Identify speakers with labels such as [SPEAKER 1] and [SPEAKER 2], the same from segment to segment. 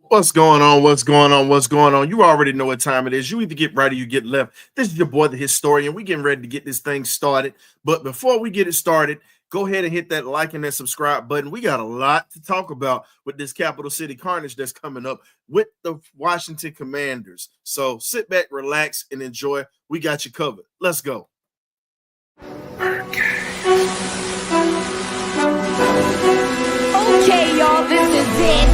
[SPEAKER 1] What's going on? What's going on? What's going on? You already know what time it is. You either get right or you get left. This is your boy, the historian. We getting ready to get this thing started. But before we get it started, go ahead and hit that like and that subscribe button. We got a lot to talk about with this Capital City Carnage that's coming up with the Washington Commanders. So sit back, relax, and enjoy. We got you covered. Let's go.
[SPEAKER 2] Okay, y'all, this is it.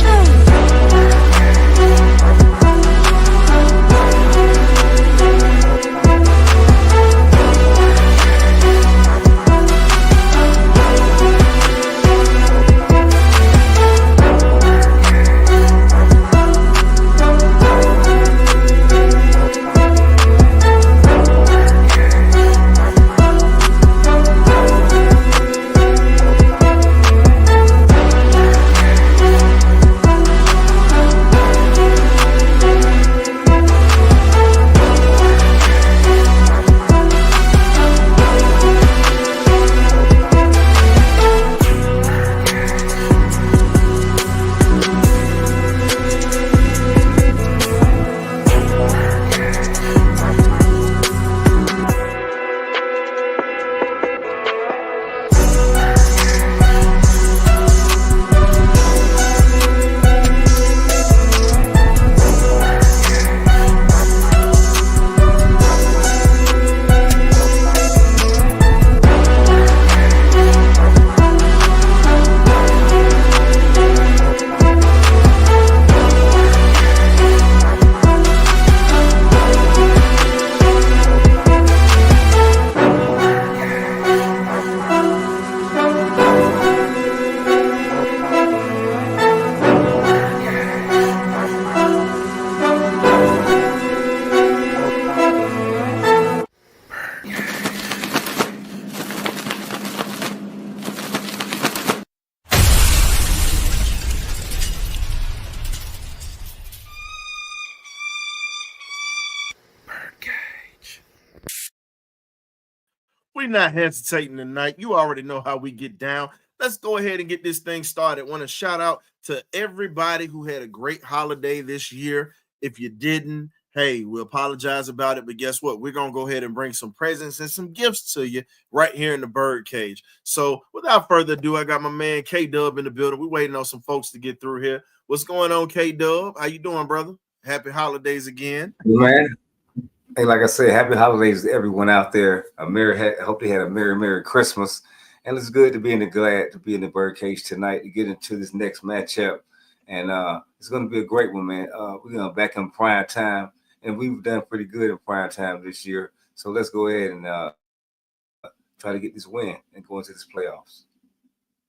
[SPEAKER 1] We're not hesitating tonight. You already know how we get down. Let's go ahead and get this thing started. Want to shout out to everybody who had a great holiday this year. If you didn't, hey, we apologize about it. But guess what? We're going to go ahead and bring some presents and some gifts to you right here in the BirdCage. So without further ado, I got my man K-Dub in the building. We're waiting on some folks to get through here. What's going on, K-Dub? How you doing, brother? Happy holidays again.
[SPEAKER 3] Man. Hey, like I said, happy holidays to everyone out there. I hope they had a merry Christmas. And it's good to be glad to be in the BirdCage tonight to get into this next matchup. And it's going to be a great one, man. We're going to back in prime time, and we've done pretty good in prime time this year. So let's go ahead and try to get this win and go into this playoffs.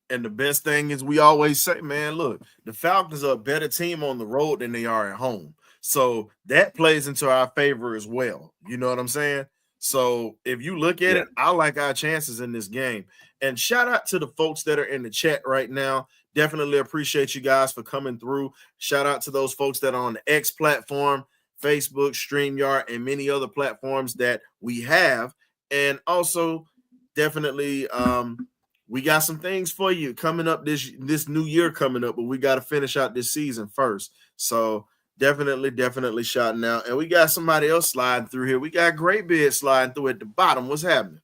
[SPEAKER 1] And the best thing is we always say, man, look, the Falcons are a better team on the road than they are at home. So that plays into our favor as well. You know what I'm saying? So if you look at it, I like our chances in this game. And shout out to the folks that are in the chat right now. Definitely appreciate you guys for coming through. Shout out to those folks that are on the X platform, Facebook, StreamYard, and many other platforms that we have. And also, definitely, we got some things for you coming up this new year coming up, but we got to finish out this season first. So definitely shouting out. And we got somebody else sliding through here. We got Great Beard sliding through at the bottom. What's happening?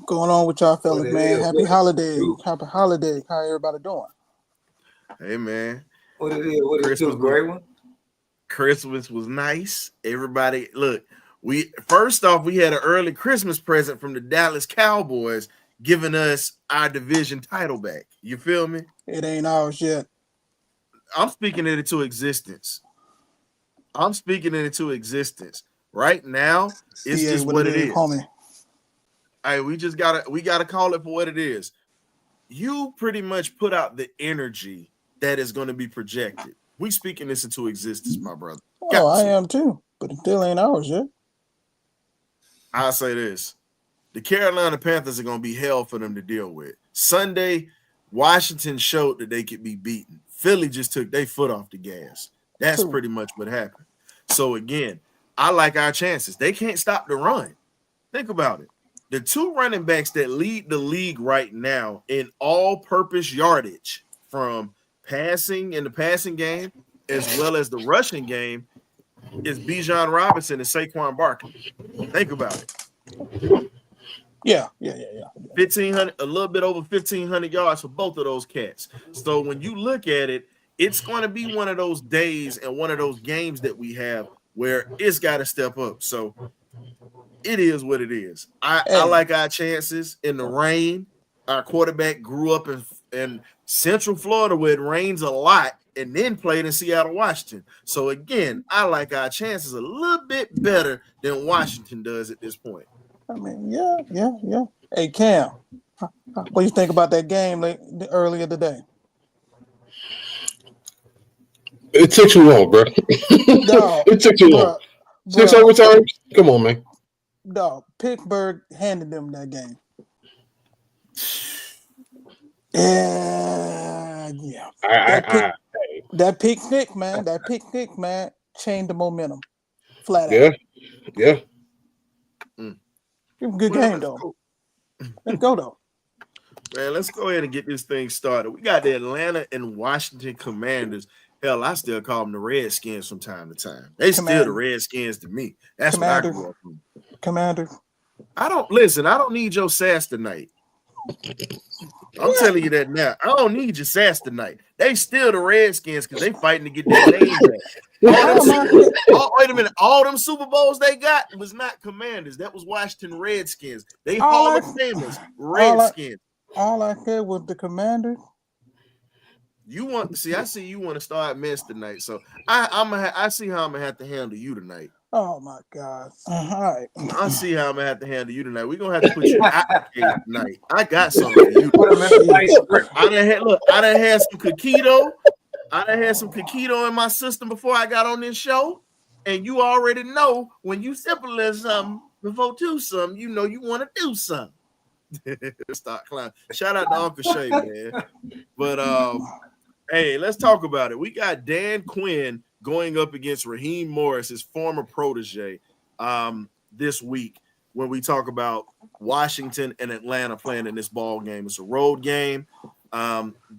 [SPEAKER 4] Going on with y'all fellas, man. Happy holidays. Happy holidays. How everybody doing?
[SPEAKER 1] Hey, man.
[SPEAKER 3] What it is? What it is? Great one.
[SPEAKER 1] Christmas was nice. Everybody, look, first off, we had an early Christmas present from the Dallas Cowboys giving us our division title back. You feel me?
[SPEAKER 4] It ain't ours yet.
[SPEAKER 1] I'm speaking it into existence. Right now, it's just what it is.
[SPEAKER 4] Homie.
[SPEAKER 1] Hey, we gotta call it for what it is. You pretty much put out the energy that is going to be projected. We speaking this into existence, my brother.
[SPEAKER 4] Oh, I am too, but it still ain't ours yet.
[SPEAKER 1] I'll say this. The Carolina Panthers are going to be hell for them to deal with. Sunday, Washington showed that they could be beaten. Philly just took their foot off the gas. That's pretty much what happened. So, again, I like our chances. They can't stop the run. Think about it. The two running backs that lead the league right now in all-purpose yardage from passing in the passing game as well as the rushing game is Bijan Robinson and Saquon Barkley. Think about it.
[SPEAKER 4] Yeah.
[SPEAKER 1] 1,500, a little bit over 1,500 yards for both of those cats. So when you look at it, it's going to be one of those days and one of those games that we have where it's got to step up. So it is what it is. I like our chances in the rain. Our quarterback grew up in Central Florida where it rains a lot and then played in Seattle, Washington. So again, I like our chances a little bit better than Washington does at this point.
[SPEAKER 4] I mean, yeah. Hey, Cam, what do you think about that game earlier today?
[SPEAKER 5] It took too long, bro.
[SPEAKER 4] No,
[SPEAKER 5] it took too long. 6 overtimes? Come on, man.
[SPEAKER 4] No, Pittsburgh handed them that game. Yeah. That picnic, man, changed the momentum. Flat out.
[SPEAKER 5] Yeah.
[SPEAKER 4] Good game, though. Let's go, though.
[SPEAKER 1] Man, let's go ahead and get this thing started. We got the Atlanta and Washington Commanders. Hell, I still call them the Redskins from time to time. They still the Redskins to me. That's what I grew up from.
[SPEAKER 4] Commander.
[SPEAKER 1] I don't need your sass tonight. I'm telling you that now. I don't need your sass tonight. They still the Redskins because they fighting to get their name back. Wait a minute. All them Super Bowls they got was not Commanders. That was Washington Redskins. They Hall of Famers. Redskins.
[SPEAKER 4] All I said was the Commanders.
[SPEAKER 1] I see you want to start mess tonight. So I see how I'm gonna have to handle you tonight.
[SPEAKER 4] Oh my God! All right.
[SPEAKER 1] I see how I'm gonna have to handle you tonight. We're gonna have to put you out tonight. I got something for you. I done had some Coquito. I done had some Coquito in my system before I got on this show. And you already know when you simple as something before do something, you know you want to do something. Start clowning. Shout out to Uncle Shay, man. But hey, let's talk about it. We got Dan Quinn going up against Raheem Morris, his former protege, this week when we talk about Washington and Atlanta playing in this ball game. It's a road game.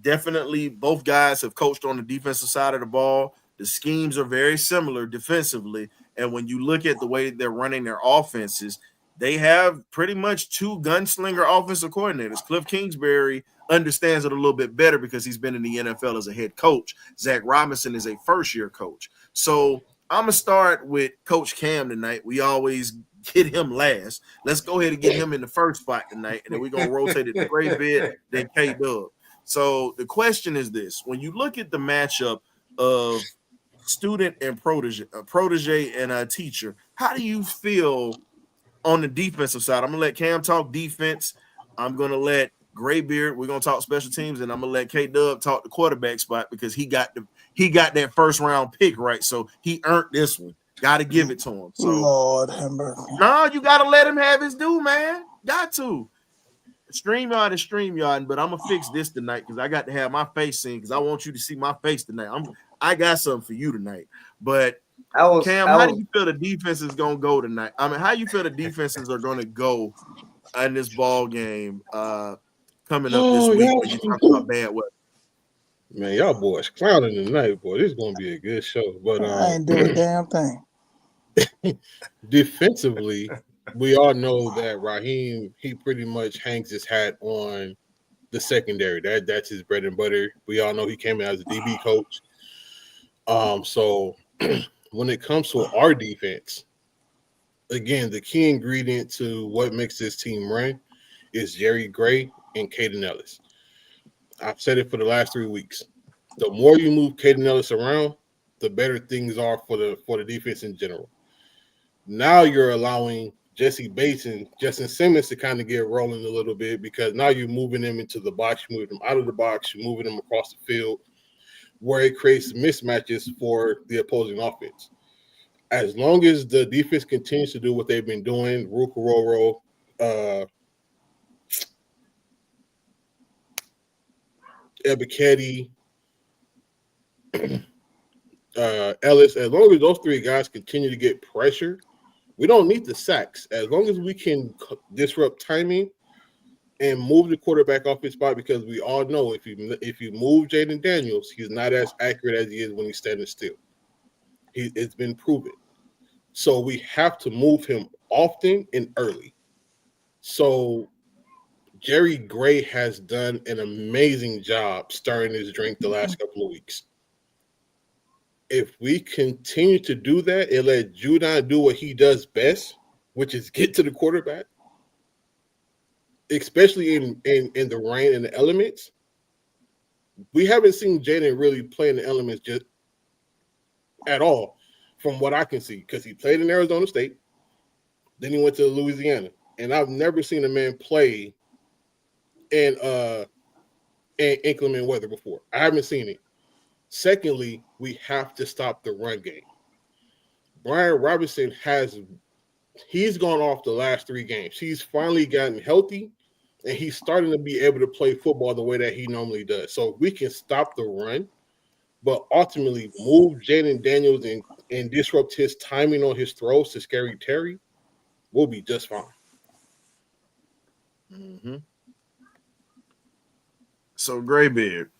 [SPEAKER 1] Definitely both guys have coached on the defensive side of the ball. The schemes are very similar defensively. And when you look at the way they're running their offenses, they have pretty much two gunslinger offensive coordinators. Cliff Kingsbury understands it a little bit better because he's been in the NFL as a head coach. Zac Robinson is a first-year coach. So I'm going to start with Coach Cam tonight. We always get him last. Let's go ahead and get him in the first spot tonight, and then we're going to rotate it to Gray Beard, then K-Dub. So the question is this. When you look at the matchup of student and protege and a teacher, how do you feel on the defensive side? I'm going to let Cam talk defense. I'm going to let Graybeard, we're going to talk special teams, and I'm going to let K-Dub talk the quarterback spot because he got that first round pick, right? So he earned this one. Got to give it to him. So,
[SPEAKER 4] Lord have mercy.
[SPEAKER 1] No, you got to let him have his due, man. Got to. StreamYard is StreamYard, but I'm going to fix this tonight because I got to have my face seen because I want you to see my face tonight. I got something for you tonight. But Cam, how do you feel the defense is going to go tonight? I mean, how you feel the defenses are going to go in this ball game coming up this week when you talk about bad weather?
[SPEAKER 5] Man, y'all boys clowning tonight, boy. This is going to be a good show. But
[SPEAKER 4] I ain't doing a damn thing.
[SPEAKER 5] Defensively, we all know that Raheem, he pretty much hangs his hat on the secondary. That's his bread and butter. We all know he came in as a DB coach. So when it comes to our defense, again, the key ingredient to what makes this team run is Jerry Gray and Caden Ellis. I've said it for the last 3 weeks. The more you move Caden Ellis around, the better things are for the defense in general. Now you're allowing Jesse Bates and Justin Simmons to kind of get rolling a little bit because now you're moving them into the box, you're moving them out of the box, you're moving them across the field, where it creates mismatches for the opposing offense. As long as the defense continues to do what they've been doing, Rukororo, Ebiketie, Ellis, as long as those three guys continue to get pressure, we don't need the sacks. As long as we can disrupt timing and move the quarterback off his spot, because we all know if you move Jaden Daniels, he's not as accurate as he is when he's standing still. It's been proven. So we have to move him often and early. So Jerry Gray has done an amazing job stirring his drink the last couple of weeks. If we continue to do that and let Judon do what he does best, which is get to the quarterback, especially in the rain and the elements, we haven't seen Jaden really play in the elements just at all, from what I can see, because he played in Arizona State, then he went to Louisiana, and I've never seen a man play in inclement weather before. I haven't seen it. Secondly, we have to stop the run game. Brian Robinson he's gone off the last 3 games. He's finally gotten healthy, and he's starting to be able to play football the way that he normally does. So we can stop the run, but ultimately move Jaden Daniels and disrupt his timing on his throws to Scary Terry, we'll be just fine.
[SPEAKER 1] Mm-hmm. So, Graybeard,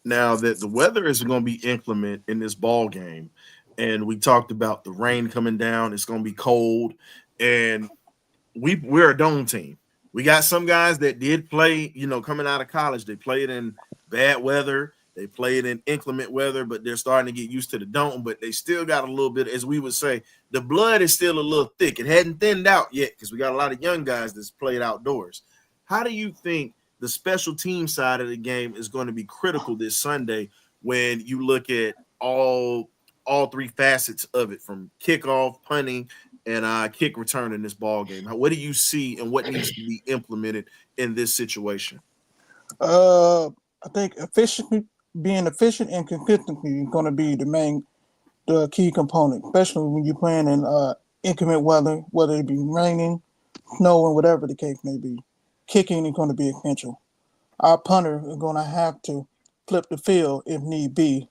[SPEAKER 1] now that the weather is going to be inclement in this ball game, and we talked about the rain coming down, it's going to be cold, and we're a dome team. We got some guys that did play, coming out of college. They played in bad weather. They played in inclement weather, but they're starting to get used to the dome. But they still got a little bit, as we would say, the blood is still a little thick. It hadn't thinned out yet because we got a lot of young guys that's played outdoors. How do you think the special team side of the game is going to be critical this Sunday when you look at all 3 facets of it, from kickoff, punting, and kick return in this ball game? What do you see, and what needs to be implemented in this situation?
[SPEAKER 4] I think being efficient and consistency is going to be the key component, especially when you're playing in inclement weather, whether it be raining, snowing, whatever the case may be. Kicking is going to be essential. Our punter is going to have to flip the field if need be,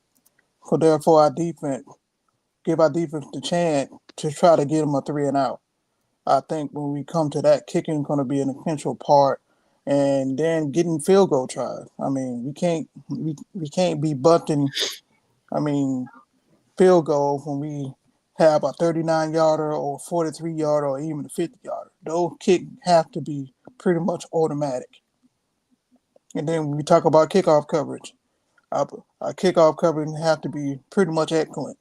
[SPEAKER 4] so therefore give our defense the chance to try to get them a 3 and out. I think when we come to that, kicking is going to be an essential part, and then getting field goal tries. I mean, we can't be bunting. Field goals when we have a 39-yarder or 43-yarder or even a 50-yarder. Those kicks have to be pretty much automatic. And then when we talk about kickoff coverage, our kickoff coverage have to be pretty much excellent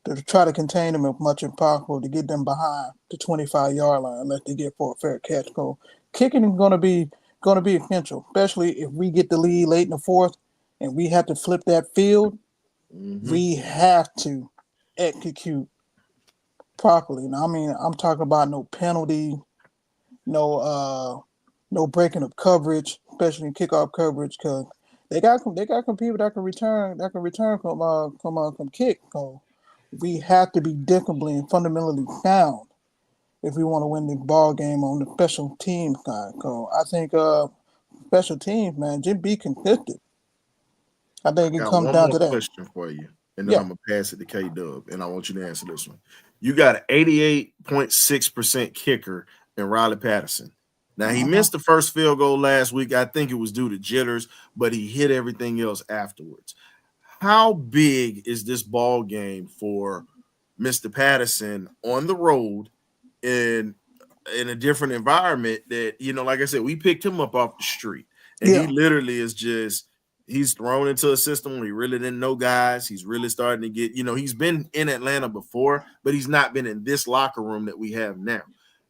[SPEAKER 4] to try to contain them as much as possible, to get them behind the 25-yard line unless they get for a fair catch. So kicking is going to be essential, especially if we get the lead late in the fourth and we have to flip that field. Mm-hmm. We have to execute properly. Now, I'm talking about no penalty, no breaking of coverage, especially in kickoff coverage, because they got some people that can return from kick. So we have to be defensively and fundamentally sound if we want to win the ball game on the special team side. So I think special teams, man, just be consistent. I think it comes down to that.
[SPEAKER 1] Question for you, and then I'm gonna pass it to K-Dub, and I want you to answer this one. You got an 88.6% kicker in Riley Patterson. Now, he missed the first field goal last week. I think it was due to jitters, but he hit everything else afterwards. How big is this ball game for Mr. Patterson on the road in a different environment that, like I said, we picked him up off the street, and he literally is just – he's thrown into a system where he really didn't know guys. He's really starting to get, he's been in Atlanta before, but he's not been in this locker room that we have now.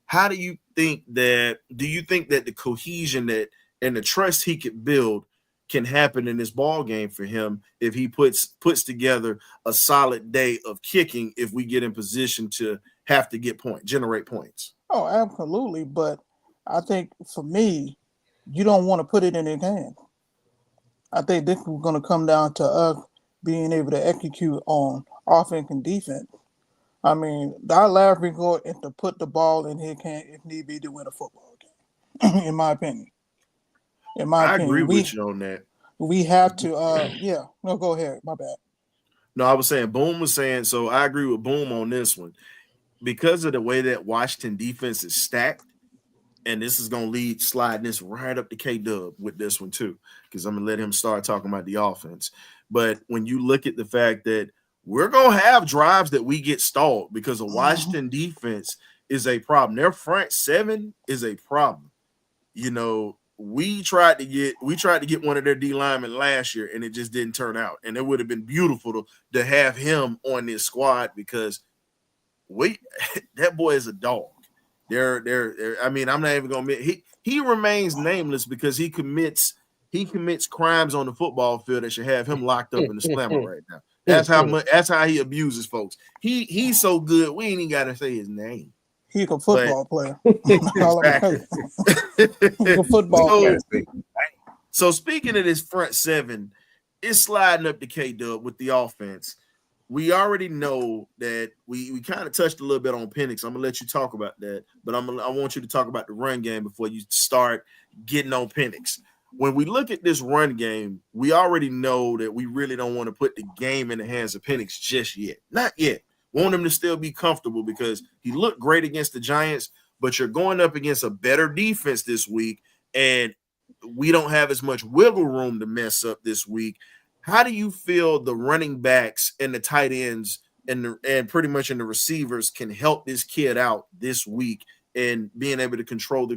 [SPEAKER 1] How do you think that the cohesion and the trust he could build can happen in this ball game for him if he puts together a solid day of kicking, if we get in position to have to generate points?
[SPEAKER 4] Oh, absolutely. But I think for me, you don't want to put it in his hands. I think this is going to come down to us being able to execute on offense and defense. Our last resort is to put the ball in his hand if need be to win a football game, in my opinion.
[SPEAKER 1] I agree with you on that.
[SPEAKER 4] We have to, No, go ahead. My bad.
[SPEAKER 1] No, I was saying, Boom was saying, so I agree with Boom on this one. Because of the way that Washington defense is stacked, and this is going to lead sliding this right up to K-Dub with this one too, because I'm going to let him start talking about the offense. But when you look at the fact that we're going to have drives that we get stalled because the Washington defense is a problem. Their front seven is a problem. You know, we tried to get one of their D linemen last year, and it just didn't turn out. And it would have been beautiful to have him on this squad because that boy is a dog. I mean, I'm not even gonna admit he remains nameless because he commits crimes on the football field that should have him locked up in the slammer right now. That's how he abuses folks. He's so good, we ain't even gotta say his name.
[SPEAKER 4] He's a football player. He's a football player.
[SPEAKER 1] So speaking of this front seven, it's sliding up to K-Dub with the offense. We already know that we kind of touched a little bit on Penix. I'm gonna let you talk about that, but I want you to talk about the run game before you start getting on Penix. When we look at this run game, we already know that we really don't want to put the game in the hands of Penix just yet. Not yet. Want him to still be comfortable because he looked great against the Giants, but you're going up against a better defense this week, and we don't have as much wiggle room to mess up this week. How do you feel the running backs and the tight ends and pretty much in the receivers can help this kid out this week and being able to control the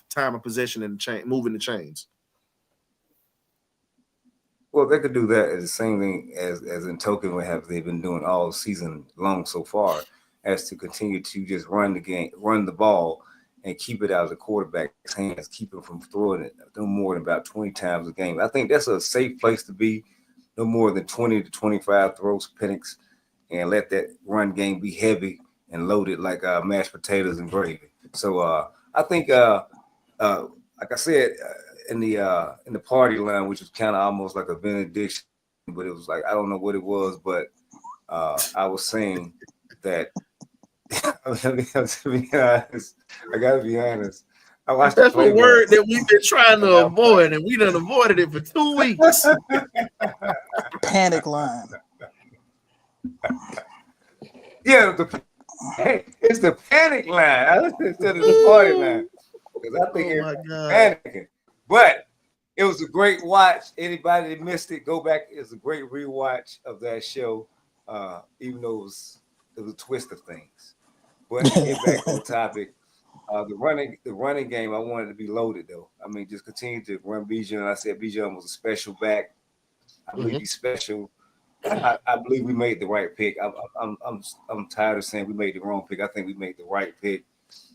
[SPEAKER 1] time of possession and moving the chains?
[SPEAKER 3] Well, they could do that as the same thing as in token what they've been doing all season long so far, as to continue to just run the ball, and keep it out of the quarterback's hands, keep him from throwing it no more than about 20 times a game. I think that's a safe place to be, no more than 20 to 25 throws Penix, and let that run game be heavy and loaded like mashed potatoes and gravy. So I think, like I said, in the party line, which was kind of almost like a benediction, but it was like, I don't know what it was, but I was saying that to be honest, I gotta be honest. I watched
[SPEAKER 1] That's a word that we've been trying to avoid, and we done avoided it for 2 weeks.
[SPEAKER 4] Panic line.
[SPEAKER 3] Yeah, it's the panic line instead of the party line, because I think everybody's panicking. But it was a great watch. Anybody that missed it, go back. It was a great rewatch of that show, even though it was a twist of things. But to get back to the topic, the running game, I wanted to be loaded though. I mean, just continue to run Bijan. I said Bijan was a special back. I believe he's special. I believe we made the right pick. I'm tired of saying we made the wrong pick. I think we made the right pick.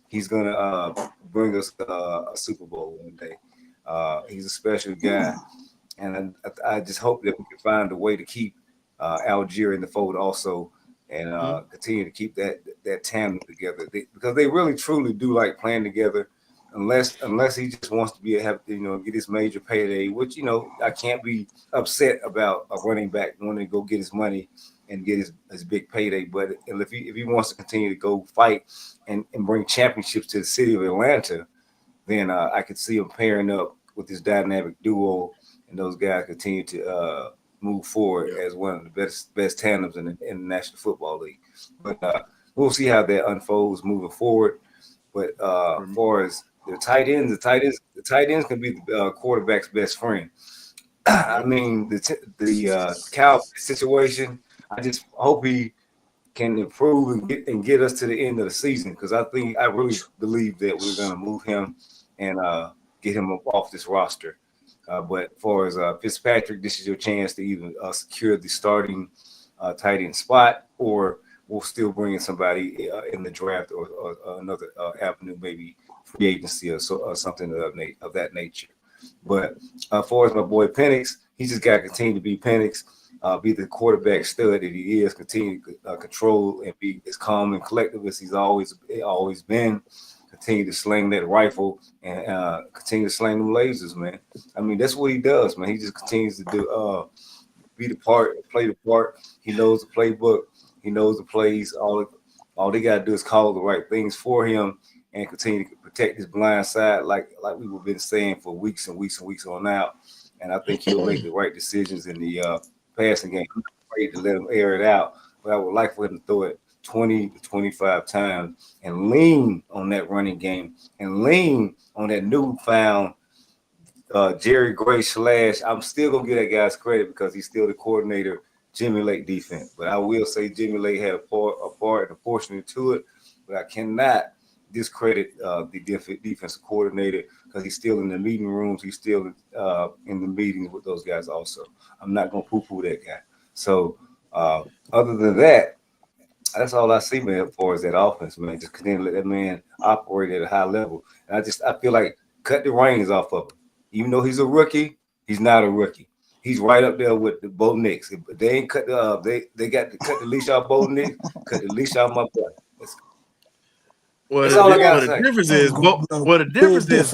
[SPEAKER 3] He's gonna bring us a Super Bowl one day. He's a special guy, and I just hope that we can find a way to keep Algier in the fold also, and continue to keep that tandem together, because they really truly do like playing together. Unless he just wants to get his major payday, which I can't be upset about a running back wanting to go get his money and get his big payday. But if he wants to continue to go fight and bring championships to the city of Atlanta, then I could see him pairing up with this dynamic duo, and those guys continue to move forward as one of the best tandems in the National Football League. But we'll see how that unfolds moving forward. But as far as the tight ends can be the quarterback's best friend. I mean, the Cowboys situation, I just hope he can improve and get us to the end of the season, because I really believe that we're going to move him and get him up off this roster. But as far as Fitzpatrick, this is your chance to either secure the starting tight end spot, or we'll still bring in somebody in the draft or another avenue, maybe free agency or something of that nature. But as far as my boy Penix, he just got to continue to be Penix, be the quarterback stud that he is, continue to control and be as calm and collective as he's always been. Continue to sling that rifle and continue to sling them lasers, man. I mean, that's what he does, man. He just continues to do be the part, play the part. He knows the playbook. He knows the plays. All they got to do is call the right things for him and continue to protect his blind side, like we've been saying for weeks and weeks and weeks on out. And I think he'll make the right decisions in the passing game. I'm not afraid to let him air it out, but I would like for him to throw it 20 to 25 times and lean on that running game and lean on that newfound Jerry Gray / I'm still going to give that guy's credit because he's still the coordinator, Jimmy Lake defense. But I will say Jimmy Lake had a part and a portion to it, but I cannot discredit the defensive coordinator because he's still in the meeting rooms. He's still in the meetings with those guys also. I'm not going to poo-poo that guy. So other than that, that's all I see, man, as far as that offense, man. Just continue to let that man operate at a high level. And I feel like cut the reins off of him. Even though he's a rookie, he's not a rookie. He's right up there with the Bo Nix. If they ain't cut they got to cut the leash off Bo Nix, cut the leash off my boy.
[SPEAKER 1] Well, the difference is,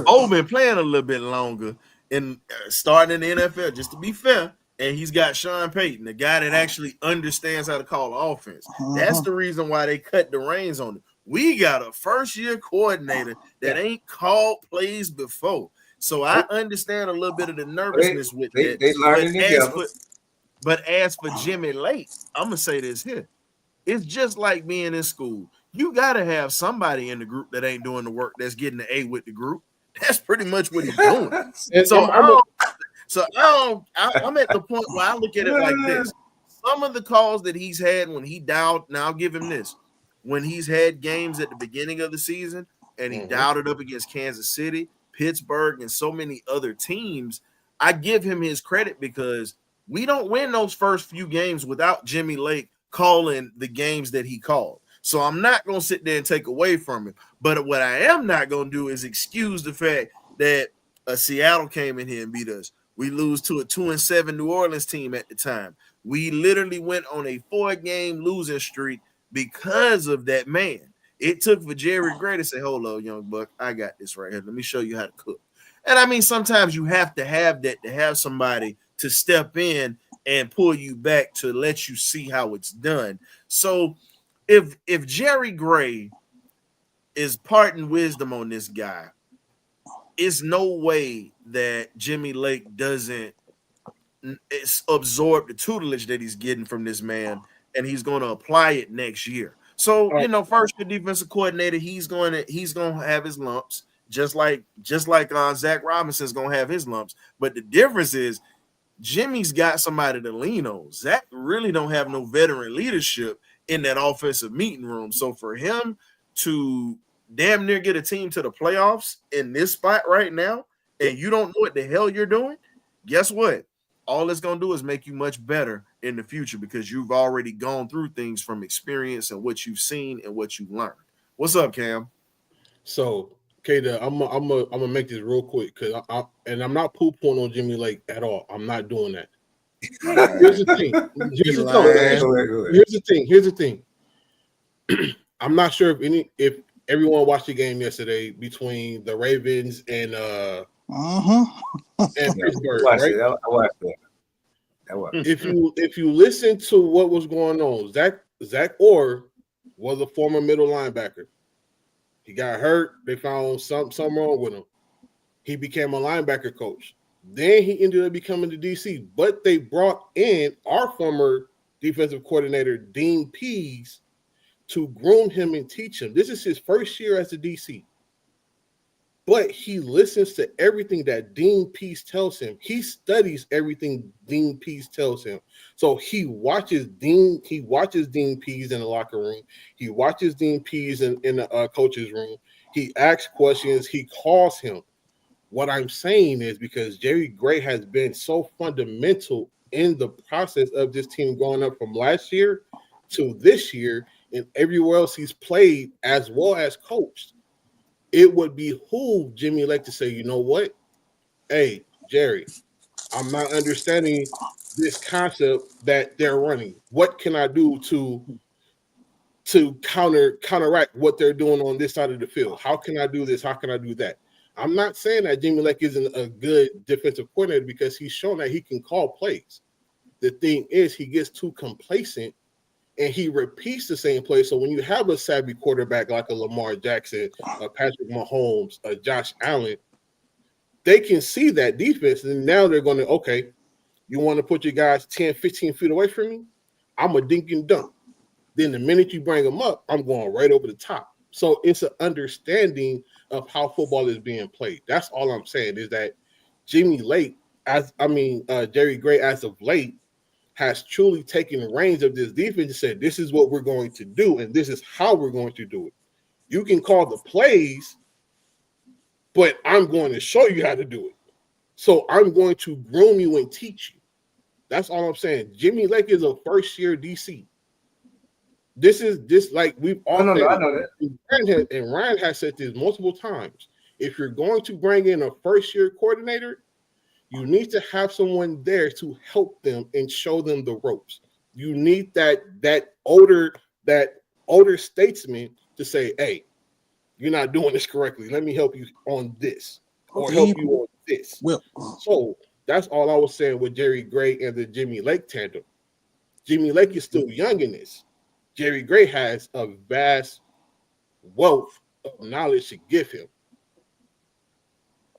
[SPEAKER 1] Bo been playing a little bit longer and starting in the NFL, just to be fair. And he's got Sean Payton, the guy that actually understands how to call offense. That's the reason why they cut the reins on it. We got a first-year coordinator that ain't called plays before. So I understand a little bit of the nervousness with that.
[SPEAKER 3] They learning together.
[SPEAKER 1] But as for Jimmy Lake, I'm going to say this here. It's just like being in school. You got to have somebody in the group that ain't doing the work that's getting the A with the group. That's pretty much what he's doing. I'm at the point where I look at it like this. Some of the calls that he's had when he dialed, now I'll give him this. When he's had games at the beginning of the season and he dialed it up against Kansas City, Pittsburgh, and so many other teams, I give him his credit because we don't win those first few games without Jimmy Lake calling the games that he called. So I'm not going to sit there and take away from him. But what I am not going to do is excuse the fact that Seattle came in here and beat us. We lose to a 2-7 New Orleans team at the time. We literally went on a 4-game losing streak because of that man. It took for Jerry Gray to say, hold on, young buck, I got this right here. Let me show you how to cook. And I mean, sometimes you have to have that, to have somebody to step in and pull you back to let you see how it's done. So if Jerry Gray is parting wisdom on this guy, it's no way that Jimmy Lake doesn't absorb the tutelage that he's getting from this man, and he's going to apply it next year. So, first the defensive coordinator, he's going to have his lumps, just like Zac Robinson's going to have his lumps. But the difference is Jimmy's got somebody to lean on. Zac really don't have no veteran leadership in that offensive meeting room. So for him to damn near get a team to the playoffs in this spot right now, and you don't know what the hell you're doing, guess what? All it's going to do is make you much better in the future because you've already gone through things from experience and what you've seen and what you've learned. What's up, Cam?
[SPEAKER 5] So, Kata, I'm gonna make this real quick because I'm not poo-pooing on Jimmy Lake at all. I'm not doing that. Here's the thing. I'm not sure if everyone watched the game yesterday between the Ravens and Pittsburgh, right?
[SPEAKER 3] I watched that.
[SPEAKER 5] If you listen to what was going on, Zach Orr was a former middle linebacker. He got hurt. They found something wrong with him. He became a linebacker coach. Then he ended up becoming the DC. But they brought in our former defensive coordinator, Dean Pease, to groom him and teach him. This is his first year as a DC. But he listens to everything that Dean Pease tells him. He studies everything Dean Pease tells him. So he watches Dean Pease in the locker room. He watches Dean Pease in the coach's room. He asks questions. He calls him. What I'm saying is because Jerry Gray has been so fundamental in the process of this team going up from last year to this year and everywhere else he's played as well as coached. It would behoove Jimmy Lake to say, you know what? Hey, Jerry, I'm not understanding this concept that they're running. What can I do to counteract what they're doing on this side of the field? How can I do this? How can I do that? I'm not saying that Jimmy Lake isn't a good defensive coordinator because he's shown that he can call plays. The thing is he gets too complacent and he repeats the same play. So when you have a savvy quarterback like a Lamar Jackson, a Patrick Mahomes, a Josh Allen, they can see that defense. And now they're going to, okay, you want to put your guys 10, 15 feet away from me? I'm a dink and dunk. Then the minute you bring them up, I'm going right over the top. So it's an understanding of how football is being played. That's all I'm saying is that Jerry Gray, as of late, has truly taken the reins of this defense and said, this is what we're going to do, and this is how we're going to do it. You can call the plays, but I'm going to show you how to do it. So I'm going to groom you and teach you. That's all I'm saying. Jimmy Lake is a first-year DC. This is like we've all said.
[SPEAKER 3] I know that.
[SPEAKER 5] And Ryan has said this multiple times. If you're going to bring in a first-year coordinator, you need to have someone there to help them and show them the ropes. You need that older statesman to say, "Hey, you're not doing this correctly. Let me help you on this, or help you on this."
[SPEAKER 4] Well,
[SPEAKER 5] so that's all I was saying with Jerry Gray and the Jimmy Lake tandem. Jimmy Lake is still young in this. Jerry Gray has a vast wealth of knowledge to give him.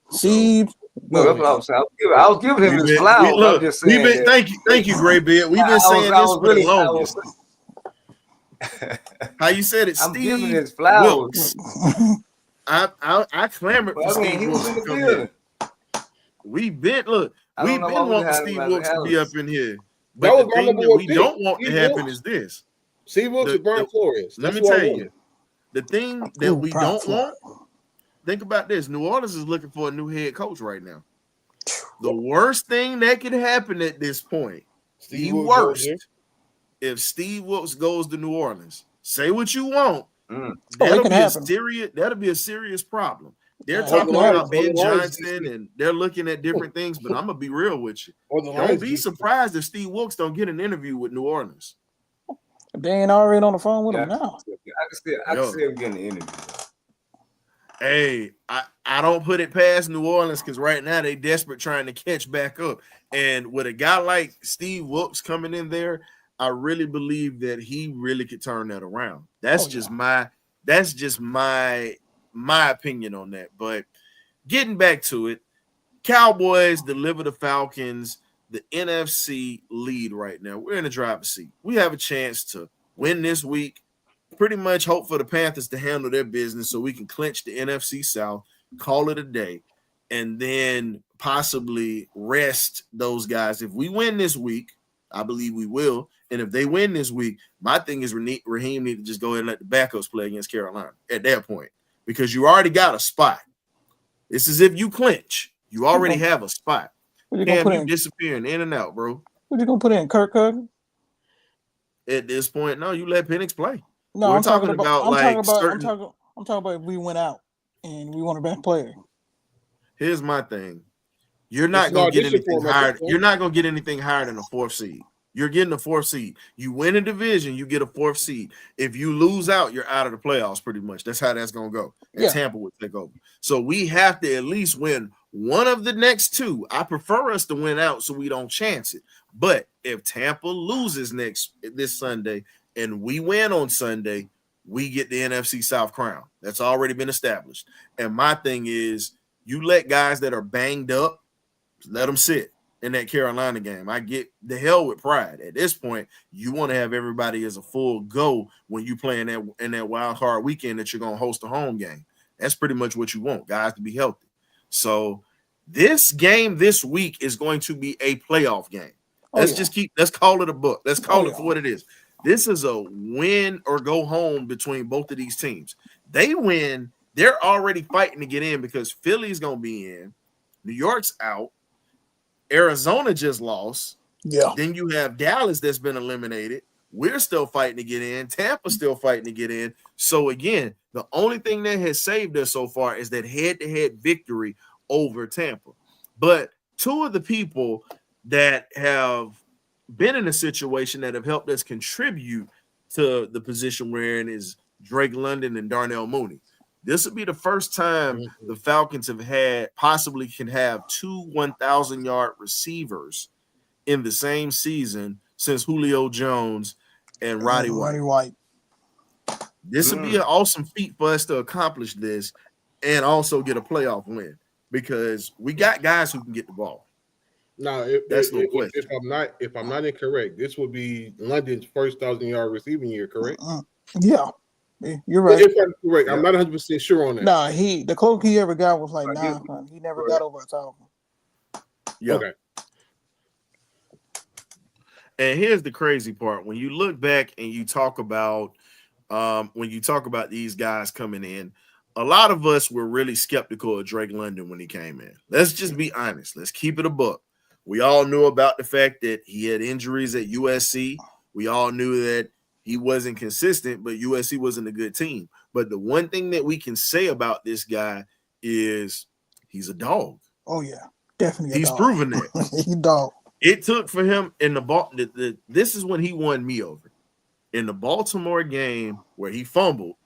[SPEAKER 4] Steve,
[SPEAKER 3] No, that's what I was saying. I was giving him his flowers. I'm just saying.
[SPEAKER 1] Thank you, Gray Beard. We've been saying this for the longest. How you said it,
[SPEAKER 3] I'm
[SPEAKER 1] Steve?
[SPEAKER 3] giving his flowers.
[SPEAKER 1] I clamored for Steve Wilkes to come in. We've been wanting Steve Wilkes to be up in here. But the thing that we don't want to happen is this.
[SPEAKER 5] Steve Wilkes and Brian Flores.
[SPEAKER 1] Let me tell you, the thing that we don't want. Think about this. New Orleans is looking for a new head coach right now. The worst thing that could happen at this point, if Steve Wilkes goes to New Orleans, say what you want, that'll be a serious problem. They're talking about Ben Johnson and they're looking at different things, but I'm gonna be real with you. Don't be surprised if Steve Wilkes don't get an interview with New Orleans.
[SPEAKER 4] They ain't already on the phone with him now.
[SPEAKER 3] I can see him getting the interview.
[SPEAKER 1] Hey, I don't put it past New Orleans because right now they desperate trying to catch back up. And with a guy like Steve Wilkes coming in there, I really believe that he really could turn that around. That's just my opinion on that. But getting back to it, Cowboys deliver the Falcons the NFC lead right now. We're in the driver's seat. We have a chance to win this week. Pretty much hope for the Panthers to handle their business so we can clinch the NFC South, call it a day, and then possibly rest those guys. If we win this week, I believe we will. And if they win this week, my thing is Raheem need to just go ahead and let the backups play against Carolina at that point because you already got a spot. It's as if you clinch. You already have a spot. You disappearing in and out, bro.
[SPEAKER 4] What you gonna put in, Kirk Cousins?
[SPEAKER 1] At this point, no, you let Penix play.
[SPEAKER 4] No, I'm talking about if we went out and we want a best player.
[SPEAKER 1] Here's my thing. You're not going to get anything higher. You're not going to get anything higher than a 4th seed. You're getting a 4th seed. You win a division, you get a 4th seed. If you lose out, you're out of the playoffs pretty much. That's how that's going to go. And Tampa would take over. So we have to at least win one of the next two. I prefer us to win out so we don't chance it. But if Tampa loses this Sunday and we win on Sunday, we get the NFC South crown. That's already been established. And my thing is, you let guys that are banged up, let them sit in that Carolina game. I get the hell with pride. At this point, you want to have everybody as a full go when you play in that wild card weekend that you're going to host a home game. That's pretty much what you want, guys to be healthy. So this game this week is going to be a playoff game. Let's call it a book. Let's call it for what it is. This is a win or go home between both of these teams. They win, they're already fighting to get in because Philly's going to be in. New York's out. Arizona just lost.
[SPEAKER 4] Yeah.
[SPEAKER 1] Then you have Dallas that's been eliminated. We're still fighting to get in. Tampa's still fighting to get in. So, again, the only thing that has saved us so far is that head-to-head victory over Tampa. But two of the people that have been in a situation that have helped us contribute to the position we're in is Drake London and Darnell Mooney. This will be the first time the Falcons can have two 1,000-yard receivers in the same season since Julio Jones and Roddy White. This would be an awesome feat for us to accomplish this and also get a playoff win because we got guys who can get the ball.
[SPEAKER 5] Now,
[SPEAKER 1] That's no question.
[SPEAKER 5] if I'm not incorrect, this would be London's first 1,000-yard receiving year, correct?
[SPEAKER 4] Yeah, you're right.
[SPEAKER 5] If I'm correct,
[SPEAKER 3] Yeah.
[SPEAKER 5] I'm not 100% sure on that.
[SPEAKER 4] Nah, the closest he ever got was like
[SPEAKER 3] Right, yeah.
[SPEAKER 4] 900. He never got over 1,000.
[SPEAKER 1] Yeah.
[SPEAKER 5] Okay.
[SPEAKER 1] And here's the crazy part: when you look back and you talk about these guys coming in, a lot of us were really skeptical of Drake London when he came in. Let's just be honest. Let's keep it a buck. We all knew about the fact that he had injuries at USC. We all knew that he wasn't consistent, but USC wasn't a good team. But the one thing that we can say about this guy is he's a dog.
[SPEAKER 4] Oh yeah, definitely.
[SPEAKER 1] He's proven that.
[SPEAKER 4] He's a dog.
[SPEAKER 1] It took for him in the ball. This is when he won me over. In the Baltimore game where he fumbled,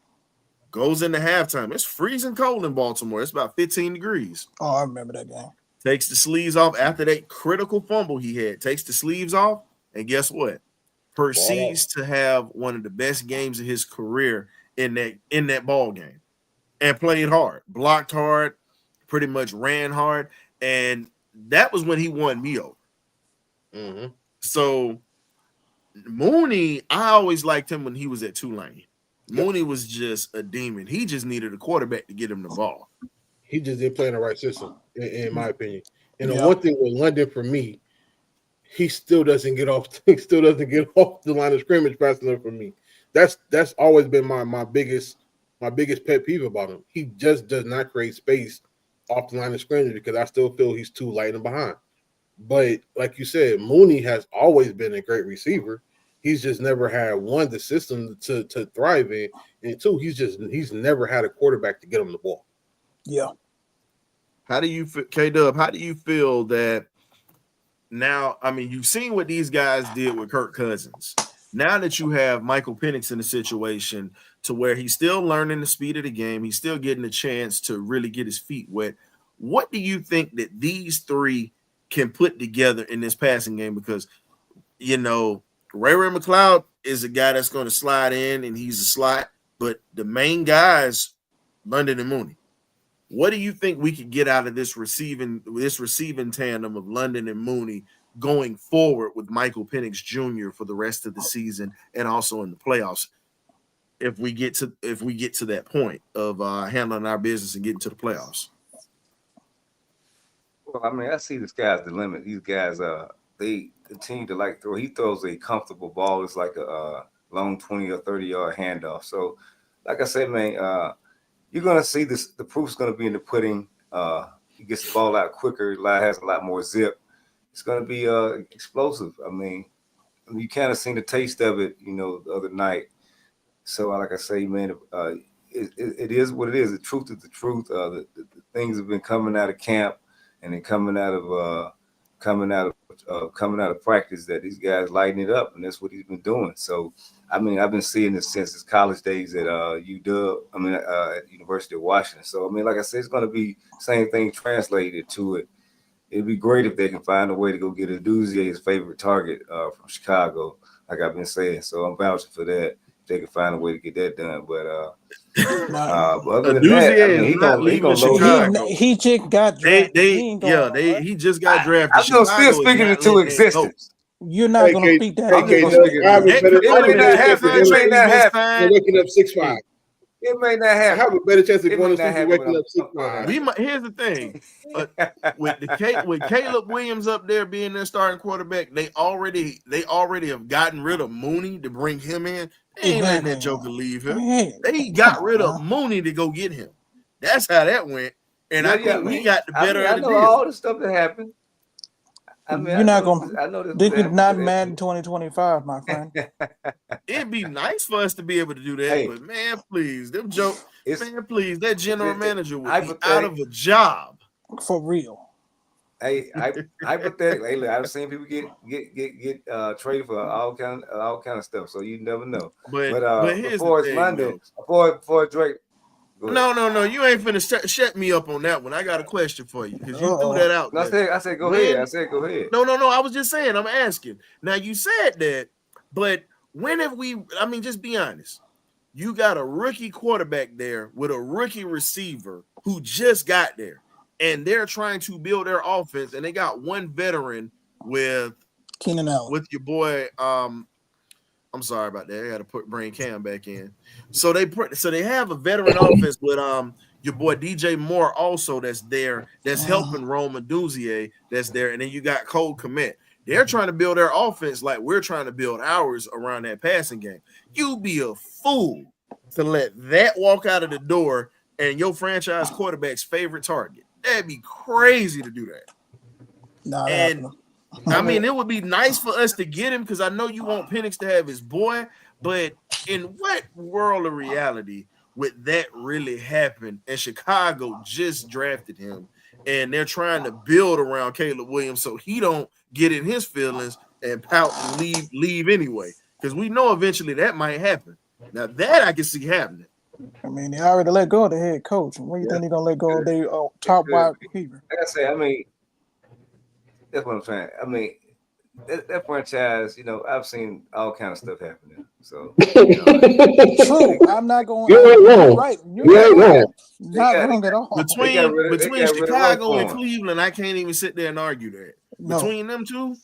[SPEAKER 1] goes into halftime. It's freezing cold in Baltimore. It's about 15 degrees.
[SPEAKER 4] Oh, I remember that game.
[SPEAKER 1] Takes the sleeves off after that critical fumble he had. Takes the sleeves off, and guess what? Proceeds to have one of the best games of his career in that ball game, and played hard, blocked hard, pretty much ran hard, and that was when he won me over.
[SPEAKER 5] Mm-hmm.
[SPEAKER 1] So Mooney, I always liked him when he was at Tulane. Mooney was just a demon. He just needed a quarterback to get him the ball.
[SPEAKER 5] He just didn't play in the right system, in my opinion. And the one thing with London for me, he still doesn't get off. He still doesn't get off the line of scrimmage fast enough for me. That's always been my biggest pet peeve about him. He just does not create space off the line of scrimmage because I still feel he's too light and behind. But like you said, Mooney has always been a great receiver. He's just never had one, the system to thrive in, and two, he's never had a quarterback to get him the ball.
[SPEAKER 4] Yeah.
[SPEAKER 1] How do you feel, K-Dub? How do you feel that now? I mean, you've seen what these guys did with Kirk Cousins. Now that you have Michael Penix in a situation to where he's still learning the speed of the game, he's still getting a chance to really get his feet wet. What do you think that these three can put together in this passing game? Because, you know, Ray McLeod is a guy that's going to slide in and he's a slot, but the main guys, London and Mooney. What do you think we could get out of this receiving tandem of London and Mooney going forward with Michael Penix Jr. for the rest of the season and also in the playoffs? If we get to that point of handling our business and getting to the playoffs.
[SPEAKER 3] Well, I mean, I see the sky's the limit. These guys, they continue to like throw. He throws a comfortable ball. It's like a long 20 or 30-yard handoff. So, like I said, man, you're gonna see this. The proof's gonna be in the pudding. He gets the ball out quicker. Has a lot more zip. It's gonna be explosive. I mean, you kind of seen the taste of it, you know, the other night. So, like I say, man, it is what it is. The truth is the truth. The things have been coming out of camp. And then coming out of practice, that these guys lighten it up, and that's what he's been doing. So, I mean, I've been seeing this since his college days at UW. I mean, at University of Washington. So, I mean, like I said, it's going to be same thing translated to it. It'd be great if they can find a way to go get Aduzie, his favorite target from Chicago, like I've been saying. So I'm vouching for that. If they can find a way to get that done, but other than that, I mean, he
[SPEAKER 4] just got drafted.
[SPEAKER 1] He just got drafted.
[SPEAKER 3] I'm still speaking into existence.
[SPEAKER 4] You're not going to speak that.
[SPEAKER 5] Waking up 6'5".
[SPEAKER 3] It may not happen.
[SPEAKER 5] I have a better chance of going to waking up 6'5".
[SPEAKER 1] Here's the thing: with Caleb Williams up there being their starting quarterback, they already have gotten rid of Mooney to bring him in. They ain't letting that joker leave him. They got rid of Mooney to go get him. That's how that went. And I think we got the better of the deal.
[SPEAKER 3] I know all the stuff that happened. I mean,
[SPEAKER 4] you're not going to. This is not Madden 2025, my friend.
[SPEAKER 1] It'd be nice for us to be able to do that, but man, please, them jokes. Man, please, that general manager would be out of a job
[SPEAKER 4] for real.
[SPEAKER 3] Hey, hypothetically, look, I've seen people get traded for all kind of stuff, so you never know. But before it's London, before Drake.
[SPEAKER 1] No, you ain't finna shut me up on that one. I got a question for you because you threw that out.
[SPEAKER 3] No, I said go ahead. I said go ahead.
[SPEAKER 1] No. I was just saying. I'm asking. Now you said that, but when have we? I mean, just be honest. You got a rookie quarterback there with a rookie receiver who just got there. and they're trying to build their offense, and they got one veteran with
[SPEAKER 4] Keenan Allen.
[SPEAKER 1] with your boy. I'm sorry about that. I got to bring Cam back in. So they have a veteran offense with your boy DJ Moore also that's there, that's helping Rome Duzier that's there, and then you got Cole Kmet. They're trying to build their offense like we're trying to build ours around that passing game. You be a fool to let that walk out of the door and your franchise quarterback's favorite target. That'd be crazy to do that.
[SPEAKER 4] Not
[SPEAKER 1] and
[SPEAKER 4] happening.
[SPEAKER 1] I mean, it would be nice for us to get him because I know you want Penix to have his boy, but in what world of reality would that really happen? And Chicago just drafted him, and they're trying to build around Caleb Williams so he don't get in his feelings and pout and leave anyway. Because we know eventually that might happen. Now that I can see happening.
[SPEAKER 4] I mean, they already let go of the head coach. When do you think they're gonna let go of their top wide receiver?
[SPEAKER 3] Like I say, I mean, that's what I'm saying. I mean, that franchise, you know, I've seen all kind of stuff happening. So, you know,
[SPEAKER 4] True. I'm not going.
[SPEAKER 6] You ain't wrong.
[SPEAKER 4] Right.
[SPEAKER 6] You ain't wrong.
[SPEAKER 4] Not wrong at all.
[SPEAKER 1] Between Chicago and Cleveland, I can't even sit there and argue that.
[SPEAKER 4] No.
[SPEAKER 1] Between them two,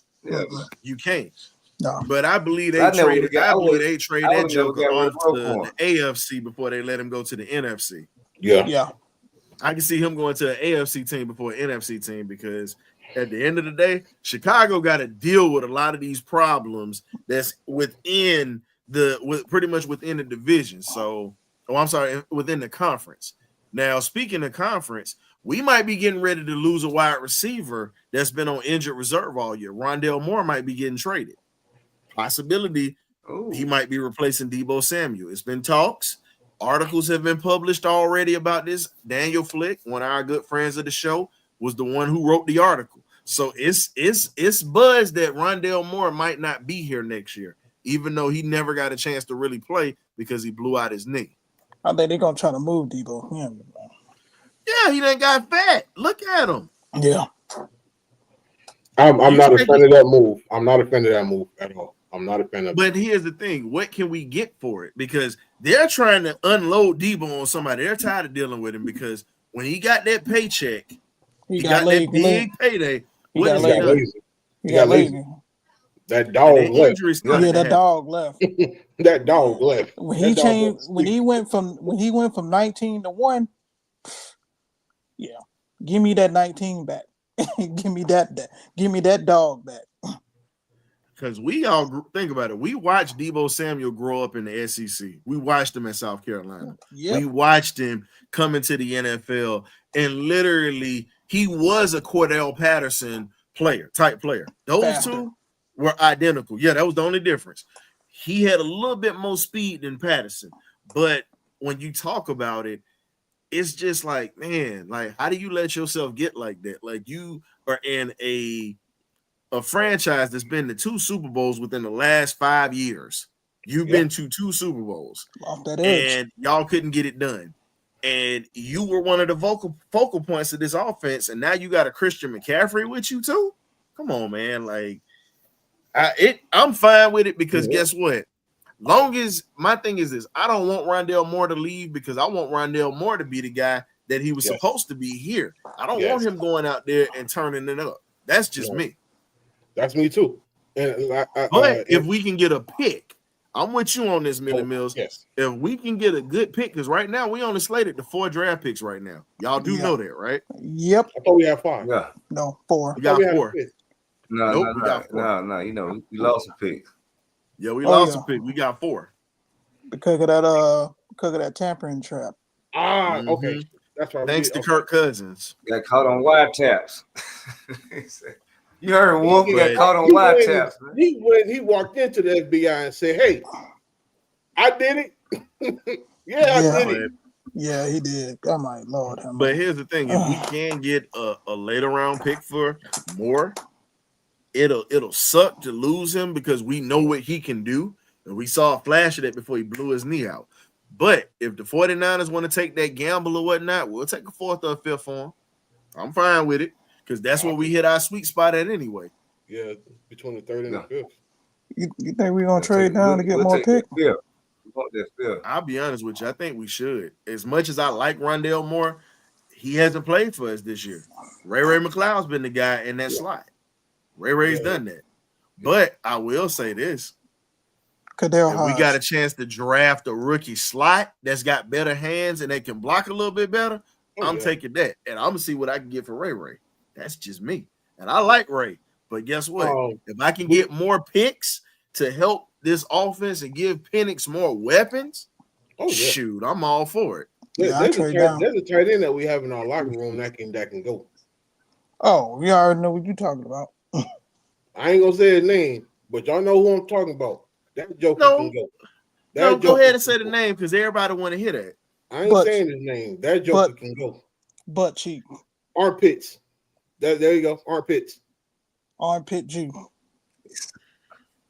[SPEAKER 1] you can't.
[SPEAKER 4] No.
[SPEAKER 1] But I believe they traded that joker off to the AFC before they let him go to the NFC.
[SPEAKER 4] Yeah.
[SPEAKER 1] I can see him going to an AFC team before an NFC team because at the end of the day, Chicago got to deal with a lot of these problems that's pretty much within the division. So, within the conference. Now, speaking of conference, we might be getting ready to lose a wide receiver that's been on injured reserve all year. Rondale Moore might be getting traded. Possibility he might be replacing Debo Samuel. It's been talks. Articles have been published already about this. Daniel Flick, one of our good friends of the show, was the one who wrote the article. So it's buzz that Rondale Moore might not be here next year, even though he never got a chance to really play because he blew out his knee.
[SPEAKER 4] I think they're gonna try to move Debo.
[SPEAKER 1] Yeah, he done got fat. Look at him.
[SPEAKER 4] Yeah.
[SPEAKER 6] I'm not a fan of that move. I'm not a fan of that move at all. I'm not a fan of it.
[SPEAKER 1] But here's the thing. What can we get for it? Because they're trying to unload Debo on somebody. They're tired of dealing with him because when he got that paycheck, he got that big payday.
[SPEAKER 6] He got lazy. That dog left.
[SPEAKER 4] Yeah, that dog left.
[SPEAKER 6] That dog left.
[SPEAKER 4] When he went from 19 to 1, yeah. Give me that 19 back. Give me that dog back.
[SPEAKER 1] Because we all think about it. We watched Debo Samuel grow up in the SEC. We watched him in South Carolina.
[SPEAKER 4] Yep.
[SPEAKER 1] We watched him come into the NFL, and literally he was a Cordell Patterson type player. Those two were identical. Yeah, that was the only difference. He had a little bit more speed than Patterson. But when you talk about it, it's just like, man, like, how do you let yourself get like that? Like, you are in a franchise that's been to 2 Super Bowls within the last 5 years. You've been to 2 Super Bowls.
[SPEAKER 4] Off that edge.
[SPEAKER 1] And y'all couldn't get it done. And you were one of the focal points of this offense, and now you got a Christian McCaffrey with you too? Come on, man. Like, I'm fine with it because guess what? Long as my thing is this, I don't want Rondale Moore to leave because I want Rondale Moore to be the guy that he was supposed to be here. I don't want him going out there and turning it up. That's just me.
[SPEAKER 6] That's me too. And
[SPEAKER 1] but if we can get a pick, I'm with you on this, Millie Mills.
[SPEAKER 6] Yes.
[SPEAKER 1] If we can get a good pick, because right now we only slated to 4 draft picks right now. Y'all do know that, right?
[SPEAKER 4] Yep.
[SPEAKER 6] I thought we had 5.
[SPEAKER 3] Yeah.
[SPEAKER 4] No, 4.
[SPEAKER 1] We got 4.
[SPEAKER 3] No. You know, we lost a pick.
[SPEAKER 1] Yeah, we lost a pick. We got 4
[SPEAKER 4] because of that tampering trap.
[SPEAKER 6] Okay. That's right.
[SPEAKER 1] Thanks to Kirk Cousins.
[SPEAKER 3] Got caught on wiretaps. You heard Wolf got caught on wiretaps.
[SPEAKER 6] He walked into the FBI and said, "Hey, I did it." I did it.
[SPEAKER 4] Yeah, he did. Oh my Lord.
[SPEAKER 1] But here's the thing: if we can get a later round pick for Moore, it'll suck to lose him because we know what he can do, and we saw a flash of that before he blew his knee out. But if the 49ers want to take that gamble or whatnot, we'll take a 4th or 5th for him. I'm fine with it. Because that's where we hit our sweet spot at anyway.
[SPEAKER 6] Yeah, between the 3rd and the 5th.
[SPEAKER 4] You think we're going to trade down to get more picks?
[SPEAKER 3] I'll
[SPEAKER 1] be honest with you. I think we should. As much as I like Rondale Moore, he hasn't played for us this year. Ray McLeod's been the guy in that slot. Ray's done that. But I will say this. If we got a chance to draft a rookie slot that's got better hands and they can block a little bit better, I'm taking that. And I'm going to see what I can get for Ray. That's just me. And I like Ray. But guess what? If I can get more picks to help this offense and give Penix more weapons, shoot, I'm all for it.
[SPEAKER 6] There's a tight end that we have in our locker room that can go.
[SPEAKER 4] Oh, we already know what you're talking about.
[SPEAKER 6] I ain't gonna say his name, but y'all know who I'm talking about. That joker can go.
[SPEAKER 1] Go ahead and say the name because everybody want to hear that.
[SPEAKER 6] I ain't saying his name. That joker can go.
[SPEAKER 4] Butt cheek.
[SPEAKER 6] Armpits. There you go. Armpits.
[SPEAKER 4] Armpit juice.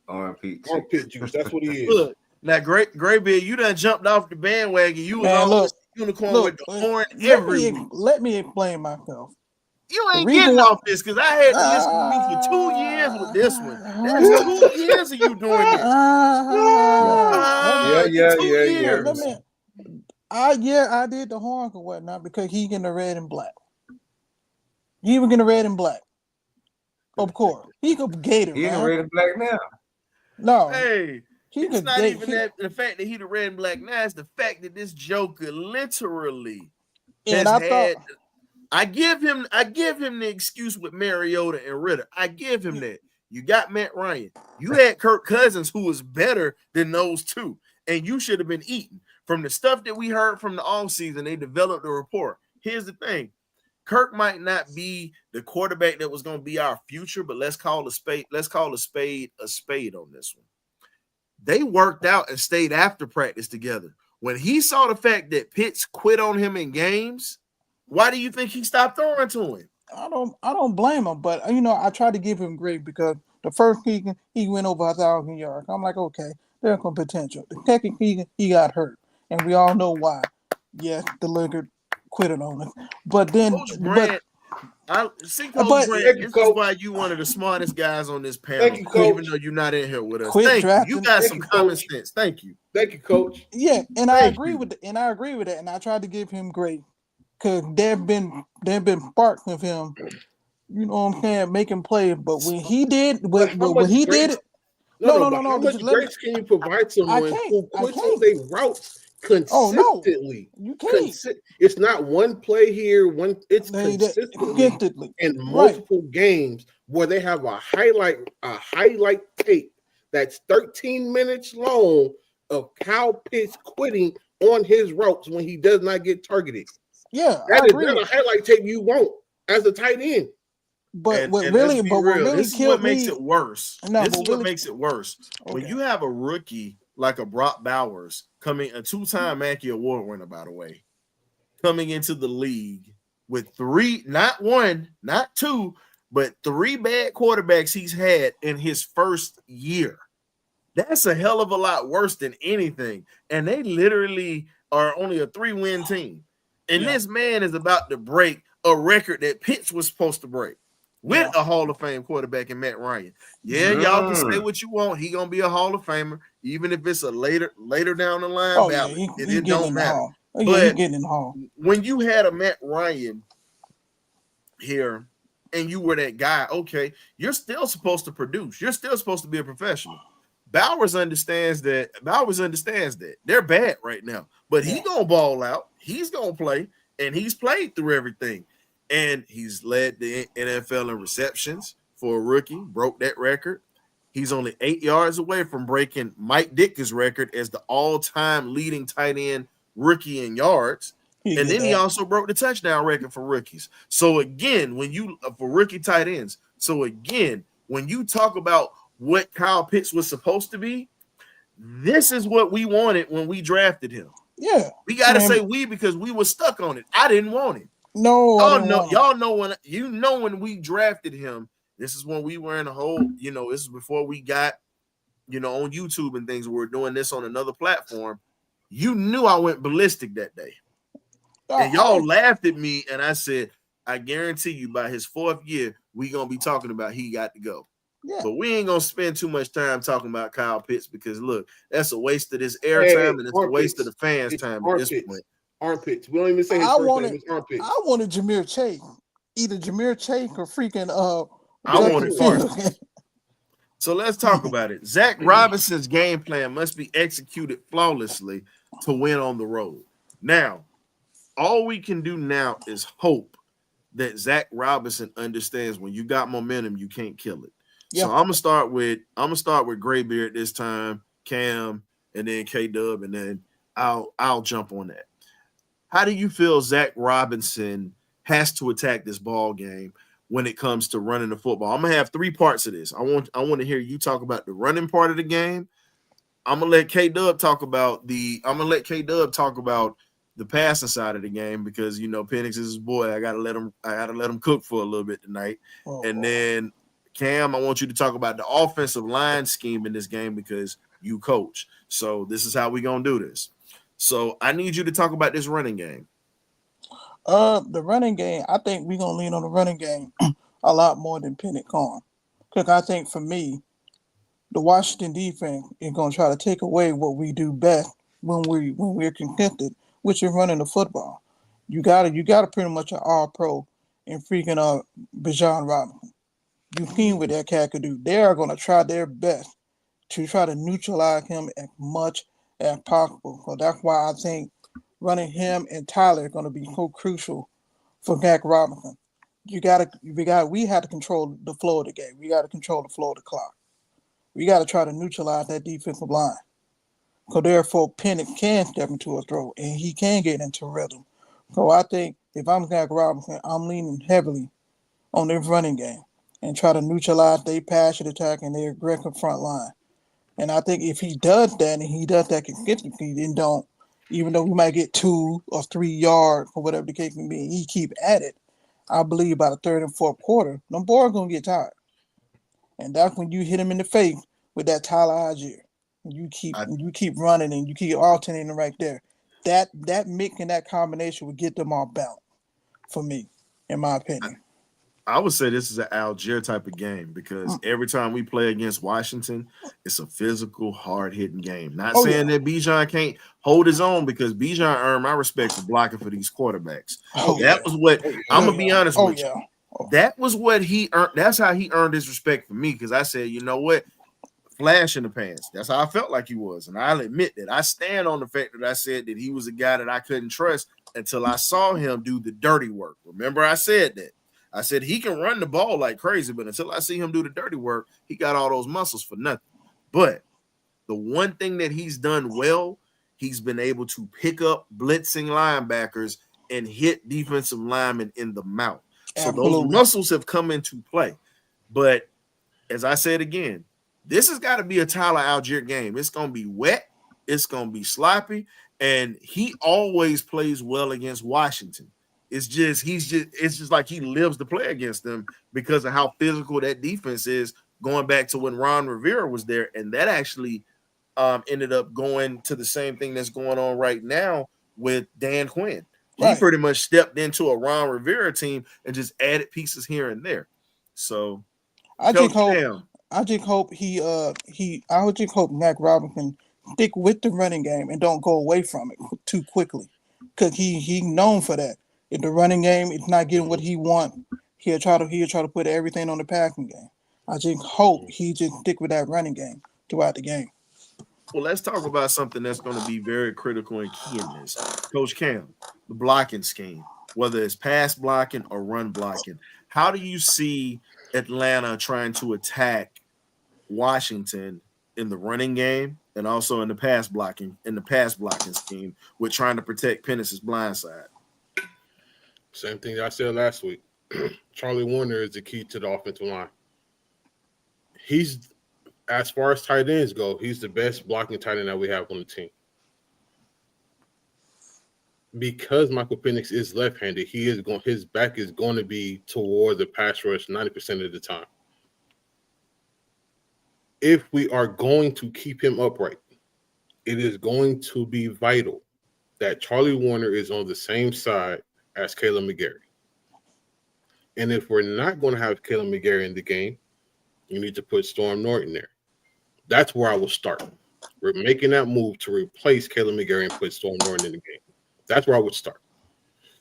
[SPEAKER 3] Armpit
[SPEAKER 6] juice. That's what he is.
[SPEAKER 1] Look, now Graybeard, you done jumped off the bandwagon. You was on this unicorn with the horn every.
[SPEAKER 4] Let me explain myself.
[SPEAKER 1] You ain't getting off this because I had to listen to me for 2 years with this one. That's 2 years of you doing this.
[SPEAKER 4] I did the horn or whatnot because he getting the red and black. He even getting the red and black. Of course, he could Gator.
[SPEAKER 3] He in red and black now.
[SPEAKER 4] No,
[SPEAKER 1] hey, it's not even that the fact that he the red and black now. It's the fact that this joker literally has had. I give him the excuse with Mariota and Ritter. I give him that. You got Matt Ryan. You had Kirk Cousins, who was better than those two, and you should have been eating. From the stuff that we heard from the offseason, they developed a report. Here's the thing. Kirk might not be the quarterback that was going to be our future, but let's call a spade a spade on this one. They worked out and stayed after practice together. When he saw the fact that Pitts quit on him in games, why do you think he stopped throwing to him?
[SPEAKER 4] I don't blame him, but I tried to give him grace because the first season he went over 1,000 yards. I'm like, okay, there's some potential. The second season he got hurt, and we all know why. Yes, the liquor quit it on him, but then
[SPEAKER 1] Coach Grant, this is why you one of the smartest guys on this panel.
[SPEAKER 6] Thank you, Coach.
[SPEAKER 1] Even though you're not in here with us. Thank you. You got some common sense. Thank you.
[SPEAKER 6] Thank you, Coach.
[SPEAKER 4] Yeah, and I agree with that. And I tried to give him grace. Because they've been sparks of him, you know what I'm saying, making plays. But when he did, when he did it, no.
[SPEAKER 6] How much grace can you provide someone who quits on their routes consistently?
[SPEAKER 4] You can't.
[SPEAKER 6] It's not one play here, it's consistently in multiple games where they have a highlight tape that's 13 minutes long of Kyle Pitts quitting on his routes when he does not get targeted.
[SPEAKER 4] Yeah,
[SPEAKER 6] that is not a highlight tape you want as a tight end.
[SPEAKER 4] But what really killed me,
[SPEAKER 1] makes it worse. This is what makes it worse. When you have a rookie like a Brock Bowers a two-time Mackey Award winner, by the way, coming into the league with not one, not two, but 3 bad quarterbacks he's had in his first year. That's a hell of a lot worse than anything. And they literally are only a 3-win team. And this man is about to break a record that Pitts was supposed to break with a Hall of Fame quarterback in Matt Ryan. Y'all can say what you want. He gonna be a Hall of Famer, even if it's a later down the line ballot. It don't matter. But when you had a Matt Ryan here and you were that guy, okay, you're still supposed to produce. You're still supposed to be a professional. Bowers understands that. They're bad right now, but he gonna ball out. He's gonna play, and he's played through everything, and he's led the NFL in receptions for a rookie. Broke that record. He's only 8 yards away from breaking Mike Ditka's record as the all-time leading tight end rookie in yards, and then he also broke the touchdown record for rookies. So again, for rookie tight ends, when you talk about what Kyle Pitts was supposed to be, this is what we wanted when we drafted him.
[SPEAKER 4] Yeah,
[SPEAKER 1] we got to say we because we were stuck on it. I didn't want him.
[SPEAKER 4] No,
[SPEAKER 1] y'all know when we drafted him. This is when we were in a whole. This is before we got, on YouTube and things. We were doing this on another platform. You knew I went ballistic that day, and y'all laughed at me. And I said, I guarantee you, by his 4th year, we gonna be talking about he got to go. Yeah. But we ain't gonna spend too much time talking about Kyle Pitts because look, that's a waste of this airtime and it's a waste of the fans' time at this point.
[SPEAKER 6] Armpits. We don't even say his first name. It's armpits.
[SPEAKER 4] I wanted Ja'Marr Chase. Either Ja'Marr Chase or freaking
[SPEAKER 1] I wanted Parsons. So let's talk about it. Zac Robinson's game plan must be executed flawlessly to win on the road. Now, all we can do now is hope that Zac Robinson understands when you got momentum, you can't kill it. Yeah. So I'm gonna start with Graybeard this time, Cam, and then K-Dub, and then I'll jump on that. How do you feel Zac Robinson has to attack this ball game when it comes to running the football? I'm gonna have 3 parts of this. I want to hear you talk about the running part of the game. I'm gonna let K-Dub talk about the passing side of the game because Penix is his boy. I gotta let him cook for a little bit tonight. And then Cam, I want you to talk about the offensive line scheme in this game because you coach. So this is how we're gonna do this. So I need you to talk about this running game.
[SPEAKER 4] The running game, I think we're gonna lean on the running game a lot more than Penix on. Because I think for me, the Washington defense is gonna try to take away what we do best when we're contented, which is running the football. You got pretty much an all-pro in freaking Bijan Robinson. You've seen what that cat could do. They are gonna try their best to try to neutralize him as much as possible. So that's why I think running him and Tyler are going to be so crucial for Zac Robinson. We have to control the flow of the game. We got to control the flow of the clock. We got to try to neutralize that defensive line. So therefore, Penix can step into a throw and he can get into rhythm. So I think if I'm Zac Robinson, I'm leaning heavily on their running game and try to neutralize their passion attack and their aggressive front line. And I think if he does that and he does that consistently, then even though we might get 2 or 3 yards or whatever the case may be, he keep at it, I believe by the 3rd and 4th quarter, them boys going to get tired. And that's when you hit him in the face with that Tyler Algier. You keep running and you keep alternating right there. That mix and that combination would get them all balance for me, in my opinion.
[SPEAKER 1] I would say this is an Algier type of game because every time we play against Washington, it's a physical, hard-hitting game. Not saying that Bijan can't hold his own because Bijan earned my respect for blocking for these quarterbacks. I'm going to be honest with you. That was what he earned. That's how he earned his respect for me because I said, you know what? Flash in the pants. That's how I felt like he was. And I'll admit that. I stand on the fact that I said that he was a guy that I couldn't trust until I saw him do the dirty work. Remember I said that. I said he can run the ball like crazy, but until I see him do the dirty work, he got all those muscles for nothing. But the one thing that he's done well, he's been able to pick up blitzing linebackers and hit defensive linemen in the mouth. So those muscles have come into play. But as I said again, this has got to be a Tyler Algier game. It's going to be wet. It's going to be sloppy. And he always plays well against Washington. It's just like he lives to play against them because of how physical that defense is going back to when Ron Rivera was there. And that actually ended up going to the same thing that's going on right now with Dan Quinn. He pretty much stepped into a Ron Rivera team and just added pieces here and there. So
[SPEAKER 4] I just hope Zac Robinson stick with the running game and don't go away from it too quickly. Because he's known for that. If the running game is not getting what he wants, he'll try to put everything on the passing game. I just hope he just stick with that running game throughout the game.
[SPEAKER 1] Well, let's talk about something that's going to be very critical and key in this. Coach Cam, the blocking scheme, whether it's pass blocking or run blocking. How do you see Atlanta trying to attack Washington in the running game and also in the pass blocking scheme with trying to protect Penix's blind side?
[SPEAKER 5] Same thing I said last week. Charlie Warner is the key to the offensive line. He's, as far as tight ends go, he's the best blocking tight end that we have on the team. Because Michael Penix is left-handed, his back is going to be toward the pass rush 90% of the time. If we are going to keep him upright, it is going to be vital that Charlie Warner is on the same side as Caleb McGarry. And if we're not going to have Caleb McGarry in the game, you need to put Storm Norton there. That's where I will start. We're making that move to replace Caleb McGarry and put Storm Norton in the game. That's where I would start.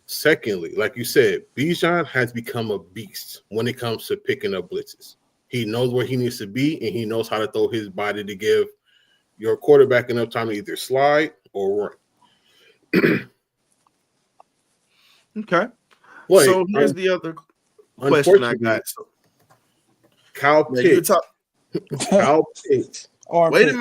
[SPEAKER 5] Secondly, like you said, Bijan has become a beast when it comes to picking up blitzes. He knows where he needs to be, and he knows how to throw his body to give your quarterback enough time to either slide or run.
[SPEAKER 1] Okay. Wait, so here's the other question I got.
[SPEAKER 5] Kyle Pitts. Kyle Pitts.
[SPEAKER 1] Wait a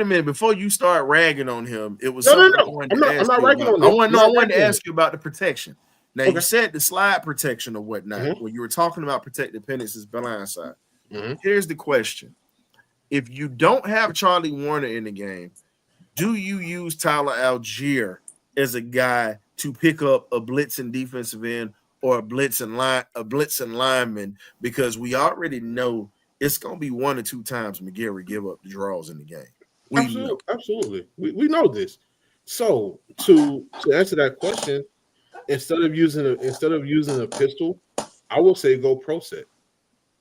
[SPEAKER 1] minute. Before you start ragging on him, it was
[SPEAKER 5] no. I'm not ragging on him.
[SPEAKER 1] I wanted to ask you about the protection. Now, you said the slide protection or whatnot, when you were talking about protecting Penix's blind side. Here's the question. If you don't have Charlie Warner in the game, do you use Tyler Algier as a guy to pick up a blitzing defensive end or a blitzing lineman? Because we already know it's going to be 1 or 2 times McGarry give up the draws in the game.
[SPEAKER 5] Absolutely. We know this. So to answer that question, instead of using a pistol, I will say go pro set,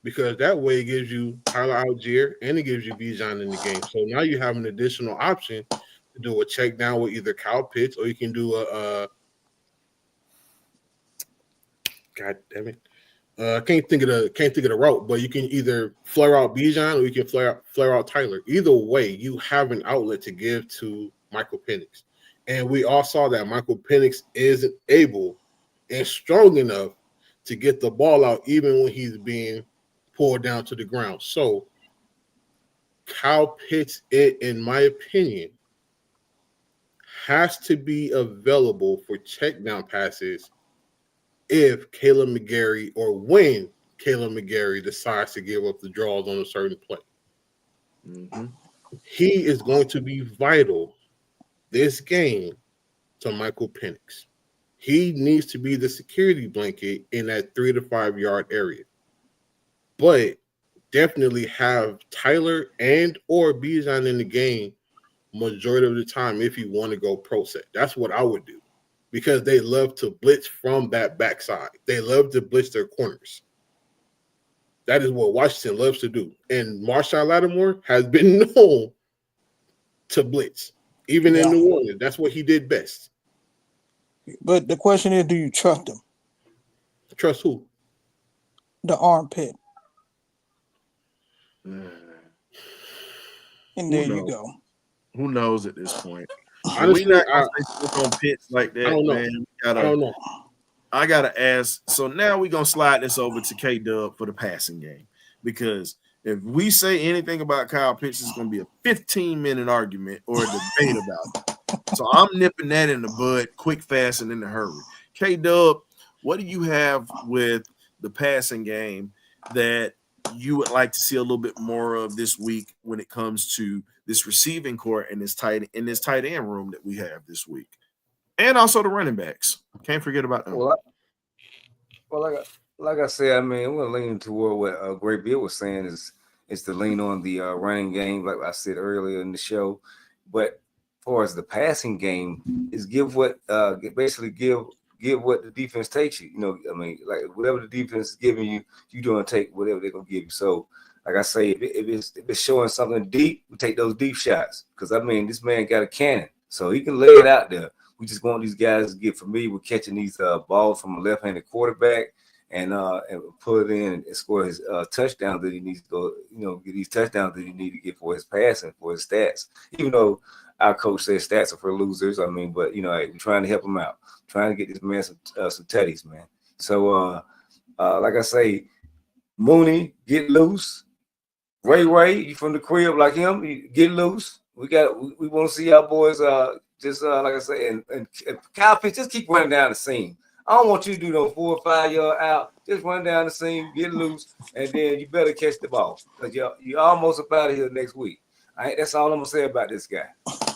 [SPEAKER 5] because that way it gives you Tyler Algier and it gives you Bijan in the game. So now you have an additional option to do a check down with either Kyle Pitts, or you can do a God damn it. Can't think of the route, but you can either flare out Bijan or you can flare out Tyler. Either way, you have an outlet to give to Michael Penix. And we all saw that Michael Penix isn't able and strong enough to get the ball out even when he's being pulled down to the ground. So Kyle Pitts, in my opinion, has to be available for check down passes if Caleb McGarry, or when Caleb McGarry decides to give up the draws on a certain play. He is going to be vital this game to Michael Penix. He needs to be the security blanket in that 3 to 5 yard area. But definitely have Tyler and or Bijan in the game majority of the time if you want to go pro set. That's what I would do, because they love to blitz from that backside. They love to blitz their corners. That is what Washington loves to do. And Marshawn Lattimore has been known to blitz, even in New Orleans. That's what he did best.
[SPEAKER 4] But the question is, do you trust him?
[SPEAKER 5] Trust who?
[SPEAKER 4] The armpit. And there you go.
[SPEAKER 1] Who knows at this point?
[SPEAKER 5] Honestly,
[SPEAKER 1] we not gonna say on pits like that,
[SPEAKER 5] I don't know.
[SPEAKER 1] Man.
[SPEAKER 5] I don't know.
[SPEAKER 1] I gotta ask. So now we're gonna slide this over to K-Dub for the passing game, because if we say anything about Kyle Pitts, it's gonna be a 15-minute argument or a debate about it. So I'm nipping that in the bud, quick, fast, and in a hurry. K-Dub, what do you have with the passing game that you would like to see a little bit more of this week when it comes to this receiving core and this tight end room that we have this week, and also the running backs? Can't forget about them.
[SPEAKER 3] Like I said, I mean, we're leaning toward what Great Bill was saying is to lean on the running game, like I said earlier in the show. But as far as the passing game, is give what the defense takes you. You know, I mean, like whatever the defense is giving you, you're going to take whatever they're going to give you. So, like I say, if it's showing something deep, we take those deep shots. Because, I mean, this man got a cannon, so he can lay it out there. We just want these guys to get familiar with catching these balls from a left-handed quarterback and pull it in and score his touchdown that he needs to go, get these touchdowns that he needs to get for his passing, for his stats. Even though our coach says stats are for losers, I mean, but, we're trying to help him out, trying to get this man some tutties, man. So, like I say, Mooney, get loose. Ray, you from the crib like him, you get loose. We want to see our boys just like I say, and Kyle Pitts, just keep running down the seam. I don't want you to do no 4 or 5 yard out. Just run down the seam, get loose, and then you better catch the ball, because you're almost up out of here next week. That's all I'm gonna say about this guy.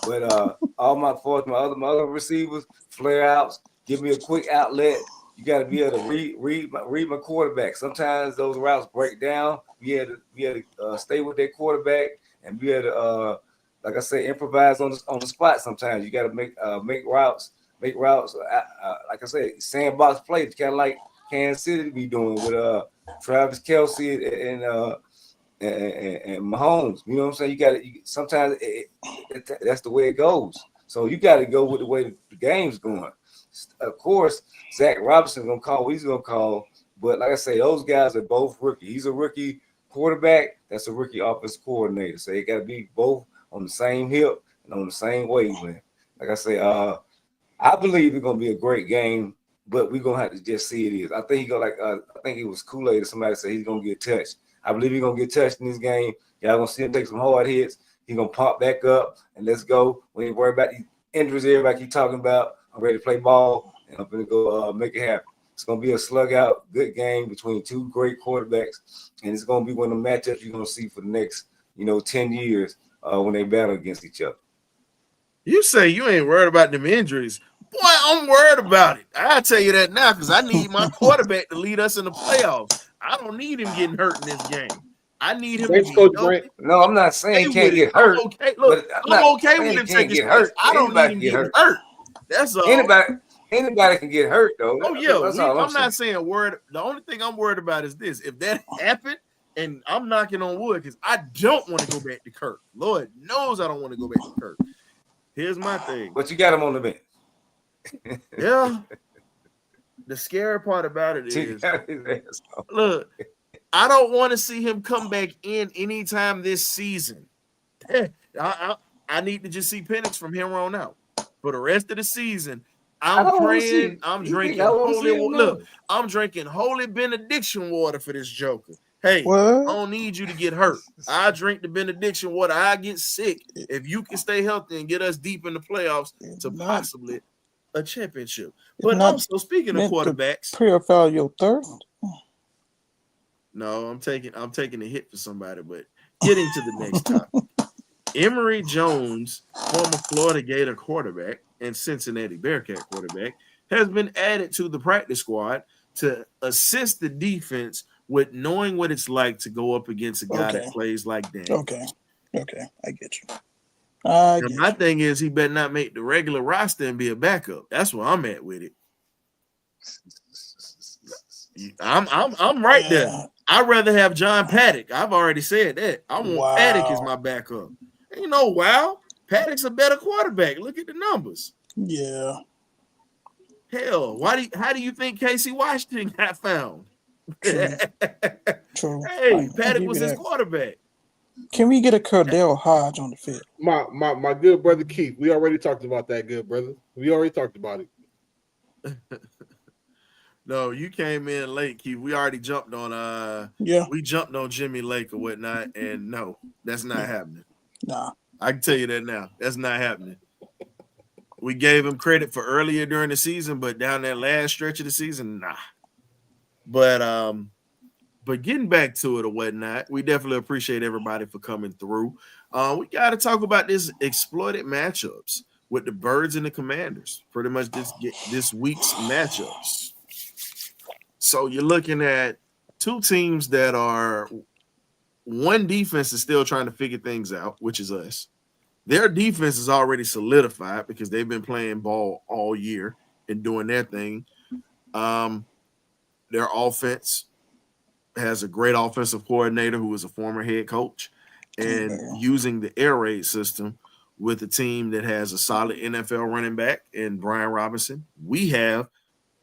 [SPEAKER 3] But all my other receivers, flare outs, give me a quick outlet. You got to be able to read my quarterback. Sometimes those routes break down. Be able to stay with that quarterback and be able to, like I say, improvise on the spot. Sometimes you got to make routes. Like I say, sandbox plays, kind of like Kansas City be doing with Travis Kelce and Mahomes. You know what I'm saying? You got to sometimes that's the way it goes. So you got to go with the way the game's going. Of course, Zac Robinson gonna call what he's gonna call. But like I say, those guys are both rookie. He's a rookie quarterback. That's a rookie offensive coordinator. So they got to be both on the same hip and on the same wavelength. Like I say, I believe it's gonna be a great game, but we're gonna have to just see it is. I think he go I think it was Kool-Aid or somebody said he's gonna get touched. I believe he's gonna get touched in this game. Y'all gonna see him take some hard hits. He's gonna pop back up and let's go. We ain't worry about the injuries everybody keep talking about. I'm ready to play ball and I'm gonna go make it happen. It's gonna be a slug out, good game between two great quarterbacks, and it's gonna be one of the matchups you're gonna see for the next 10 years when they battle against each other.
[SPEAKER 1] You say you ain't worried about them injuries. Boy, I'm worried about it. I'll tell you that now because I need my quarterback to lead us in the playoffs. I don't need him getting hurt in this game. I need him to be healthy.
[SPEAKER 3] No, I'm not saying he can't get hurt.
[SPEAKER 1] Okay. Look, I'm okay with him taking hurt. I don't need him getting hurt. That's all.
[SPEAKER 3] Anybody can get hurt, though.
[SPEAKER 1] Oh, yeah. I'm not saying word. The only thing I'm worried about is this. If that happened, and I'm knocking on wood because I don't want to go back to Kirk. Lord knows I don't want to go back to Kirk. Here's my thing.
[SPEAKER 3] But you got him on the bench.
[SPEAKER 1] Yeah. The scary part about it is, look, I don't want to see him come back in anytime this season. I need to just see Penix from here on out. For the rest of the season, I'm praying. I'm drinking I'm drinking holy benediction water for this joker. Hey, I don't need you to get hurt. I drink the benediction water. I get sick. If you can stay healthy and get us deep in the playoffs to possibly a championship. But also, speaking of quarterbacks,
[SPEAKER 4] purify your thirst.
[SPEAKER 1] No, I'm taking a hit for somebody, but getting to the next topic. Emory Jones, former Florida Gator quarterback and Cincinnati Bearcat quarterback, has been added to the practice squad to assist the defense with knowing what it's like to go up against a guy that plays like that.
[SPEAKER 4] Okay, I get you.
[SPEAKER 1] My thing is he better not make the regular roster and be a backup. That's where I'm at with it. I'm right there. I'd rather have John Paddock. I've already said that. I want Paddock as my backup. Paddock's a better quarterback. Look at the numbers.
[SPEAKER 4] Yeah.
[SPEAKER 1] Hell, how do you think Casey Washington got found?
[SPEAKER 4] True.
[SPEAKER 1] Hey, Paddock was his quarterback.
[SPEAKER 4] Can we get a Cordell Hodge on the field?
[SPEAKER 6] My good brother Keith. We already talked about that, good brother. We already talked about it.
[SPEAKER 1] No, you came in late, Keith. We already jumped on we jumped on Jimmy Lake or whatnot, and no, that's not happening.
[SPEAKER 4] Nah.
[SPEAKER 1] I can tell you that now. That's not happening. We gave him credit for earlier during the season, but down that last stretch of the season, nah. But getting back to it or whatnot, we definitely appreciate everybody for coming through. We got to talk about this exploited matchups with the Birds and the Commanders. Pretty much this week's matchups. So you're looking at two teams that are one defense is still trying to figure things out, which is us. Their defense is already solidified because they've been playing ball all year and doing their thing. Their offense has a great offensive coordinator who is a former head coach and using the air raid system with a team that has a solid NFL running back in Brian Robinson. We have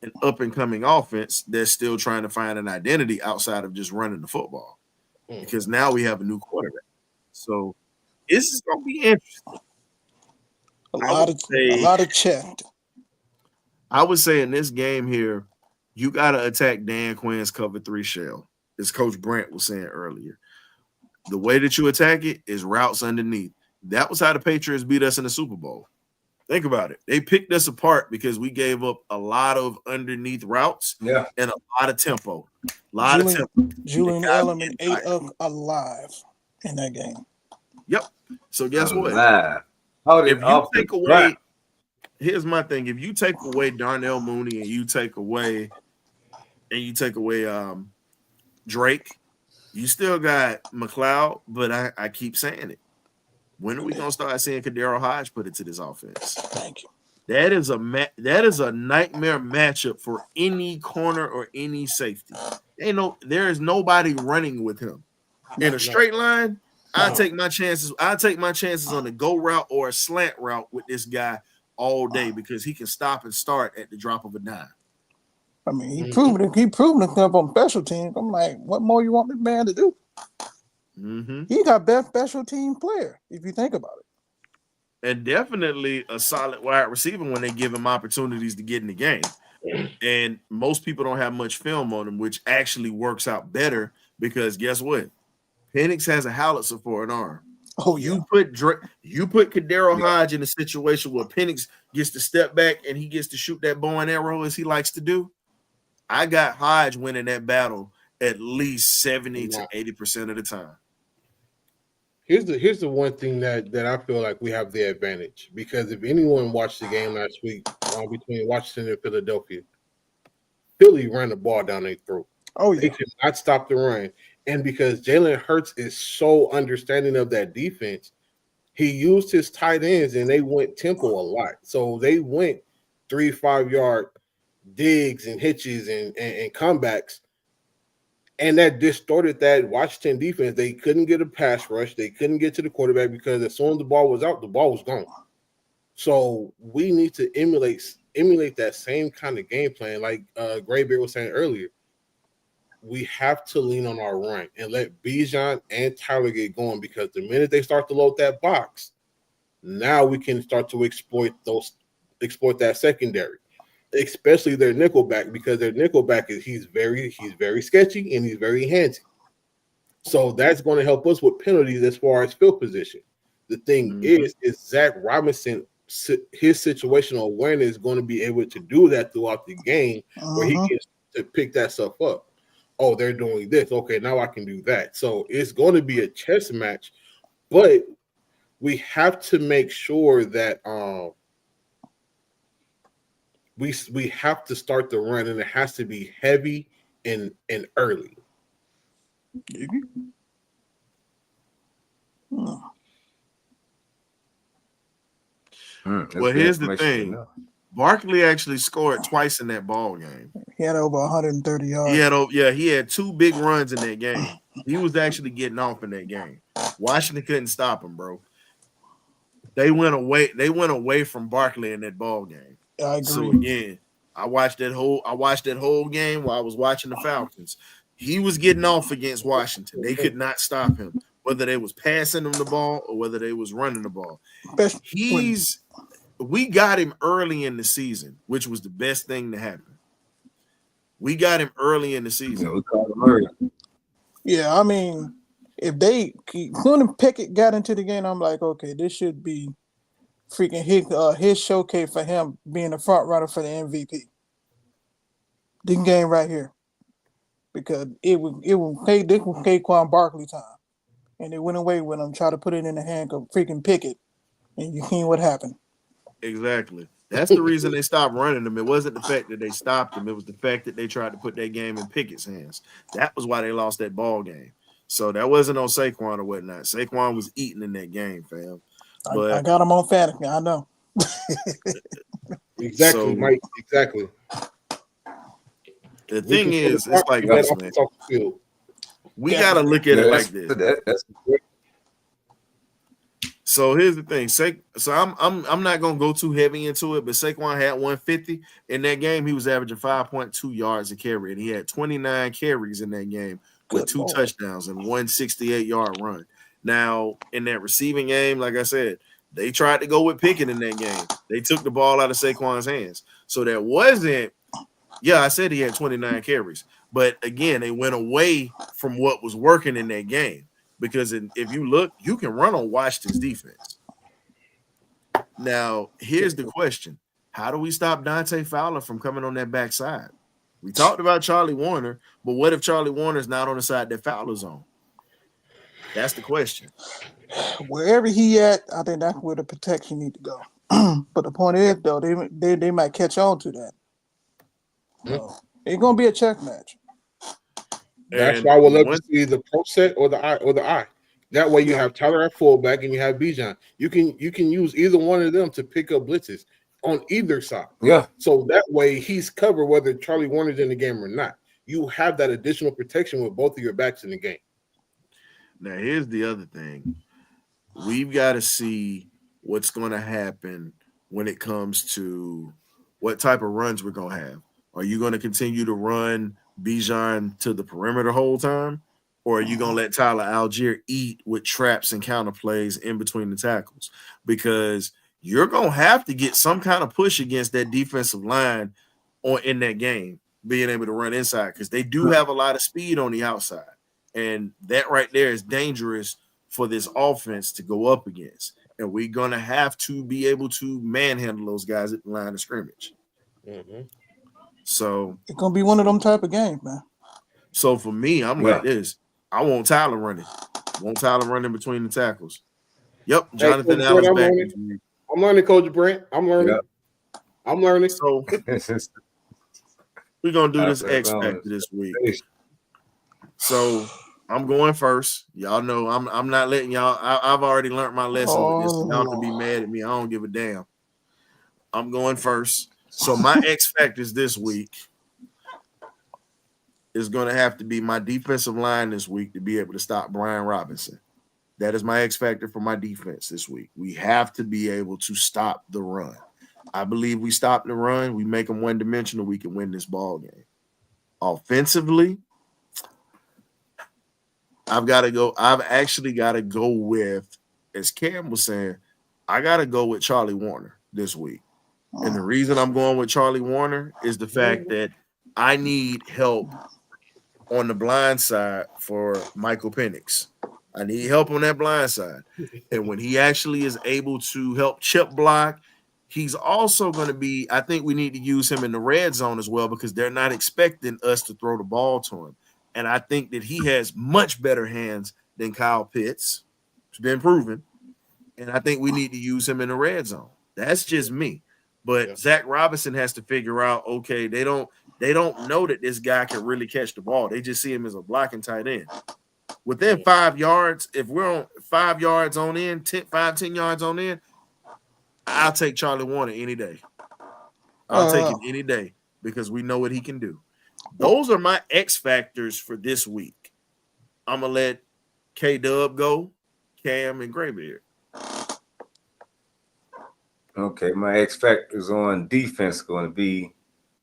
[SPEAKER 1] an up-and-coming offense that's still trying to find an identity outside of just running the football because now we have a new quarterback. So this is going to be interesting.
[SPEAKER 4] A lot of chat.
[SPEAKER 1] I would say in this game here, you got to attack Dan Quinn's cover 3 shell, as Coach Brent was saying earlier. The way that you attack it is routes underneath. That was how the Patriots beat us in the Super Bowl. Think about it. They picked us apart because we gave up a lot of underneath routes and a lot of tempo.
[SPEAKER 4] Julian Edelman ate up alive in that game.
[SPEAKER 1] Yep. So guess what?
[SPEAKER 3] If
[SPEAKER 1] you take away, here's my thing. If you take away Darnell Mooney and you take away Drake, you still got McLeod, but I keep saying it. When are we gonna start seeing Kadero Hodge put it to this offense?
[SPEAKER 4] Thank you.
[SPEAKER 1] That is a nightmare matchup for any corner or any safety. There is nobody running with him in a straight line. I take my chances. I take my chances on a go route or a slant route with this guy all day because he can stop and start at the drop of a dime.
[SPEAKER 4] I mean, he proved it. He proved himself on special teams. I'm like, what more you want this man to do?
[SPEAKER 1] Mm-hmm.
[SPEAKER 4] He got best special team player, if you think about it.
[SPEAKER 1] And definitely a solid wide receiver when they give him opportunities to get in the game. And most people don't have much film on him, which actually works out better because guess what? Penix has a howitzer for an arm.
[SPEAKER 4] Oh, yeah.
[SPEAKER 1] You put Kadero Hodge in a situation where Penix gets to step back and he gets to shoot that bow and arrow as he likes to do. I got Hodge winning that battle at least 70 to 80% of the time.
[SPEAKER 5] Here's the one thing that I feel like we have the advantage, because if anyone watched the game last week between Washington and Philadelphia, Philly ran the ball down their throat.
[SPEAKER 4] Oh, yeah.
[SPEAKER 5] They could not stop the run. And because Jalen Hurts is so understanding of that defense, he used his tight ends and they went tempo a lot. So they went 3-5 yard digs and hitches and comebacks. And that distorted that Washington defense. They couldn't get a pass rush. They couldn't get to the quarterback because as soon as the ball was out, the ball was gone. So we need to emulate that same kind of game plan, like Graybeard was saying earlier. We have to lean on our run and let Bijan and Tyler get going, because the minute they start to load that box, now we can start to exploit that secondary, especially their nickelback, because their nickelback he's very sketchy and he's very handsy. So that's going to help us with penalties as far as field position. The thing is Zac Robinson, his situational awareness is going to be able to do that throughout the game, where he gets to pick that stuff up. Oh, they're doing this. Okay, now I can do that. So it's going to be a chess match, but we have to make sure that we have to start the run, and it has to be heavy and early.
[SPEAKER 1] Well, here's the thing. Barkley actually scored twice in that ball game.
[SPEAKER 4] He had over 130 yards.
[SPEAKER 1] He had two big runs in that game. He was actually getting off in that game. Washington couldn't stop him, bro. They went away from Barkley in that ball game.
[SPEAKER 4] I agree.
[SPEAKER 1] So again, I watched that whole game while I was watching the Falcons. He was getting off against Washington. They could not stop him, whether they was passing him the ball or whether they was running the ball. We got him early in the season, which was the best thing to happen. We got him early in the season.
[SPEAKER 3] We called him early.
[SPEAKER 4] Yeah, I mean, if they including Pickett got into the game, I'm like, okay, this should be freaking his showcase for him being the front runner for the MVP. This game right here, because it was Saquon Barkley time, and they went away with him, tried to put it in the hand of freaking Pickett, and you seen what happened.
[SPEAKER 1] Exactly. That's the reason they stopped running them. It wasn't the fact that they stopped them. It was the fact that they tried to put that game in Pickett's hands. That was why they lost that ball game. So that wasn't on Saquon or whatnot. Saquon was eating in that game, fam. But
[SPEAKER 4] I got him on fantasy. I know.
[SPEAKER 5] Exactly, Mike. Exactly.
[SPEAKER 1] The thing is, it's like this, man. We got to look at it like this. So here's the thing. So I'm not gonna go too heavy into it, but Saquon had 150 in that game. He was averaging 5.2 yards a carry, and he had 29 carries in that game with two touchdowns and 168-yard run. Now in that receiving game, like I said, they tried to go with Pickett in that game. They took the ball out of Saquon's hands. So that wasn't. Yeah, I said he had 29 carries, but again, they went away from what was working in that game. Because if you look, you can run on Washington's defense. Now, here's the question. How do we stop Dante Fowler from coming on that backside? We talked about Charlie Warner, but what if Charlie Warner's not on the side that Fowler's on? That's the question.
[SPEAKER 4] Wherever he at, I think that's where the protection need to go. But the point is, though, they might catch on to that. So, it's going to be a check match.
[SPEAKER 5] That's why we'll love to see the pro set or the eye. That way you have Tyler at fullback and you have Bijan. You can use either one of them to pick up blitzes on either side.
[SPEAKER 3] Yeah.
[SPEAKER 5] So that way he's covered whether Charlie Warner's in the game or not. You have that additional protection with both of your backs in the game.
[SPEAKER 1] Now here's the other thing. We've got to see what's going to happen when it comes to what type of runs we're going to have. Are you going to continue to run Bijan to the perimeter the whole time? Or are you going to let Tyler Algier eat with traps and counter plays in between the tackles? Because you're going to have to get some kind of push against that defensive line in that game, being able to run inside, because they do have a lot of speed on the outside. And that right there is dangerous for this offense to go up against. And we're going to have to be able to manhandle those guys at the line of scrimmage.
[SPEAKER 6] Mm-hmm.
[SPEAKER 1] So
[SPEAKER 4] it's going to be one of them type of games, man.
[SPEAKER 1] So for me, I'm like this. I want Tyler running. I want Tyler running between the tackles. Yep, Jonathan Allen's back.
[SPEAKER 6] I'm learning, Coach Brent. I'm learning. Yep. I'm learning.
[SPEAKER 1] So we're going to do this X Factor this week. So I'm going first. Y'all know I'm not letting y'all. I've already learned my lesson with this. Y'all can be mad at me. I don't give a damn. I'm going first. So my X Factors this week is going to have to be my defensive line this week to be able to stop Brian Robinson. That is my X factor for my defense this week. We have to be able to stop the run. I believe we stop the run, we make them one-dimensional, we can win this ball game. Offensively, I've actually got to go with, as Cam was saying, I got to go with Charlie Warner this week. And the reason I'm going with Charlie Warner is the fact that I need help on the blind side for Michael Penix. I need help on that blind side. And when he actually is able to help chip block, he's also going to be, I think we need to use him in the red zone as well, because they're not expecting us to throw the ball to him. And I think that he has much better hands than Kyle Pitts. It's been proven. And I think we need to use him in the red zone. That's just me. But Zac Robinson has to figure out, okay, they don't know that this guy can really catch the ball. They just see him as a blocking tight end. Within 5 yards, if we're on 5 yards on in, 10 yards on in, I'll take Charlie Warner any day. I'll take him any day because we know what he can do. Those are my X factors for this week. I'm going to let K-Dub go, Cam, and Graybeard.
[SPEAKER 3] Okay, my X factors on defense going to be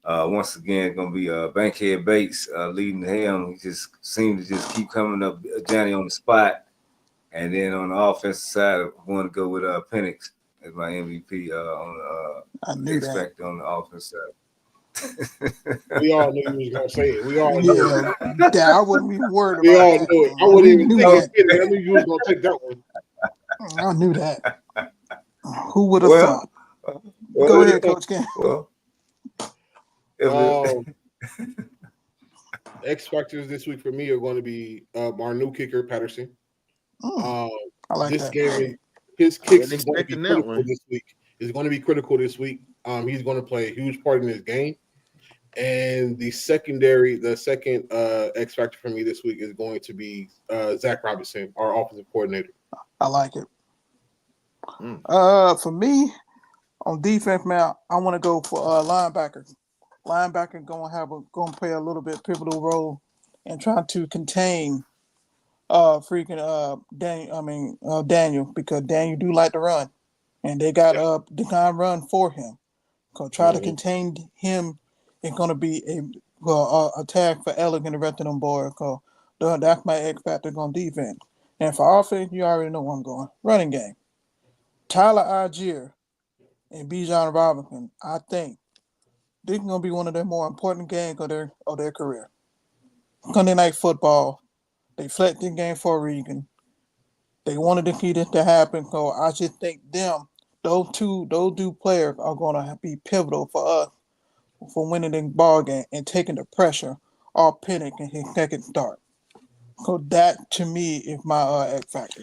[SPEAKER 3] once again going to be Bankhead Bates leading him. He just seemed to just keep coming up Johnny on the spot. And then on the offensive side, I want to go with Penix as my MVP on the X factor on the offensive side.
[SPEAKER 6] We all knew he was going to say it. We all knew it.
[SPEAKER 4] I wouldn't be worried about
[SPEAKER 6] We all
[SPEAKER 4] that.
[SPEAKER 6] knew it. I wouldn't even think it. I knew you was going to take that one.
[SPEAKER 4] I knew that. Who would have thought? Go ahead, Coach Cam.
[SPEAKER 6] X factors this week for me are going to be our new kicker, Patterson.
[SPEAKER 4] I like
[SPEAKER 6] this
[SPEAKER 4] that.
[SPEAKER 6] Game, his kicks is going to be critical this week. It's going to be critical this week. He's going to play a huge part in this game. And the second X factor for me this week is going to be Zac Robinson, our offensive coordinator.
[SPEAKER 4] I like it. For me, on defense, man, I want to go for linebacker. Linebacker going to play a little bit pivotal role in trying to contain Daniel, because Daniel do like to run, and they got the guy run for him. Gonna try to contain him. It's gonna be a tag for Elegant and the rest of them boys. Cause that's my X factor on defense. And for offense, you already know where I'm going. Running game. Tyler Algier and Bijan Robinson, I think this is going to be one of their more important games of their career. Sunday Night Football, they flexed the game for a reason. They wanted to keep it to happen, so I just think those two players are going to be pivotal for us for winning the ball game and taking the pressure off Penix in his second start. So that, to me, is my X factor.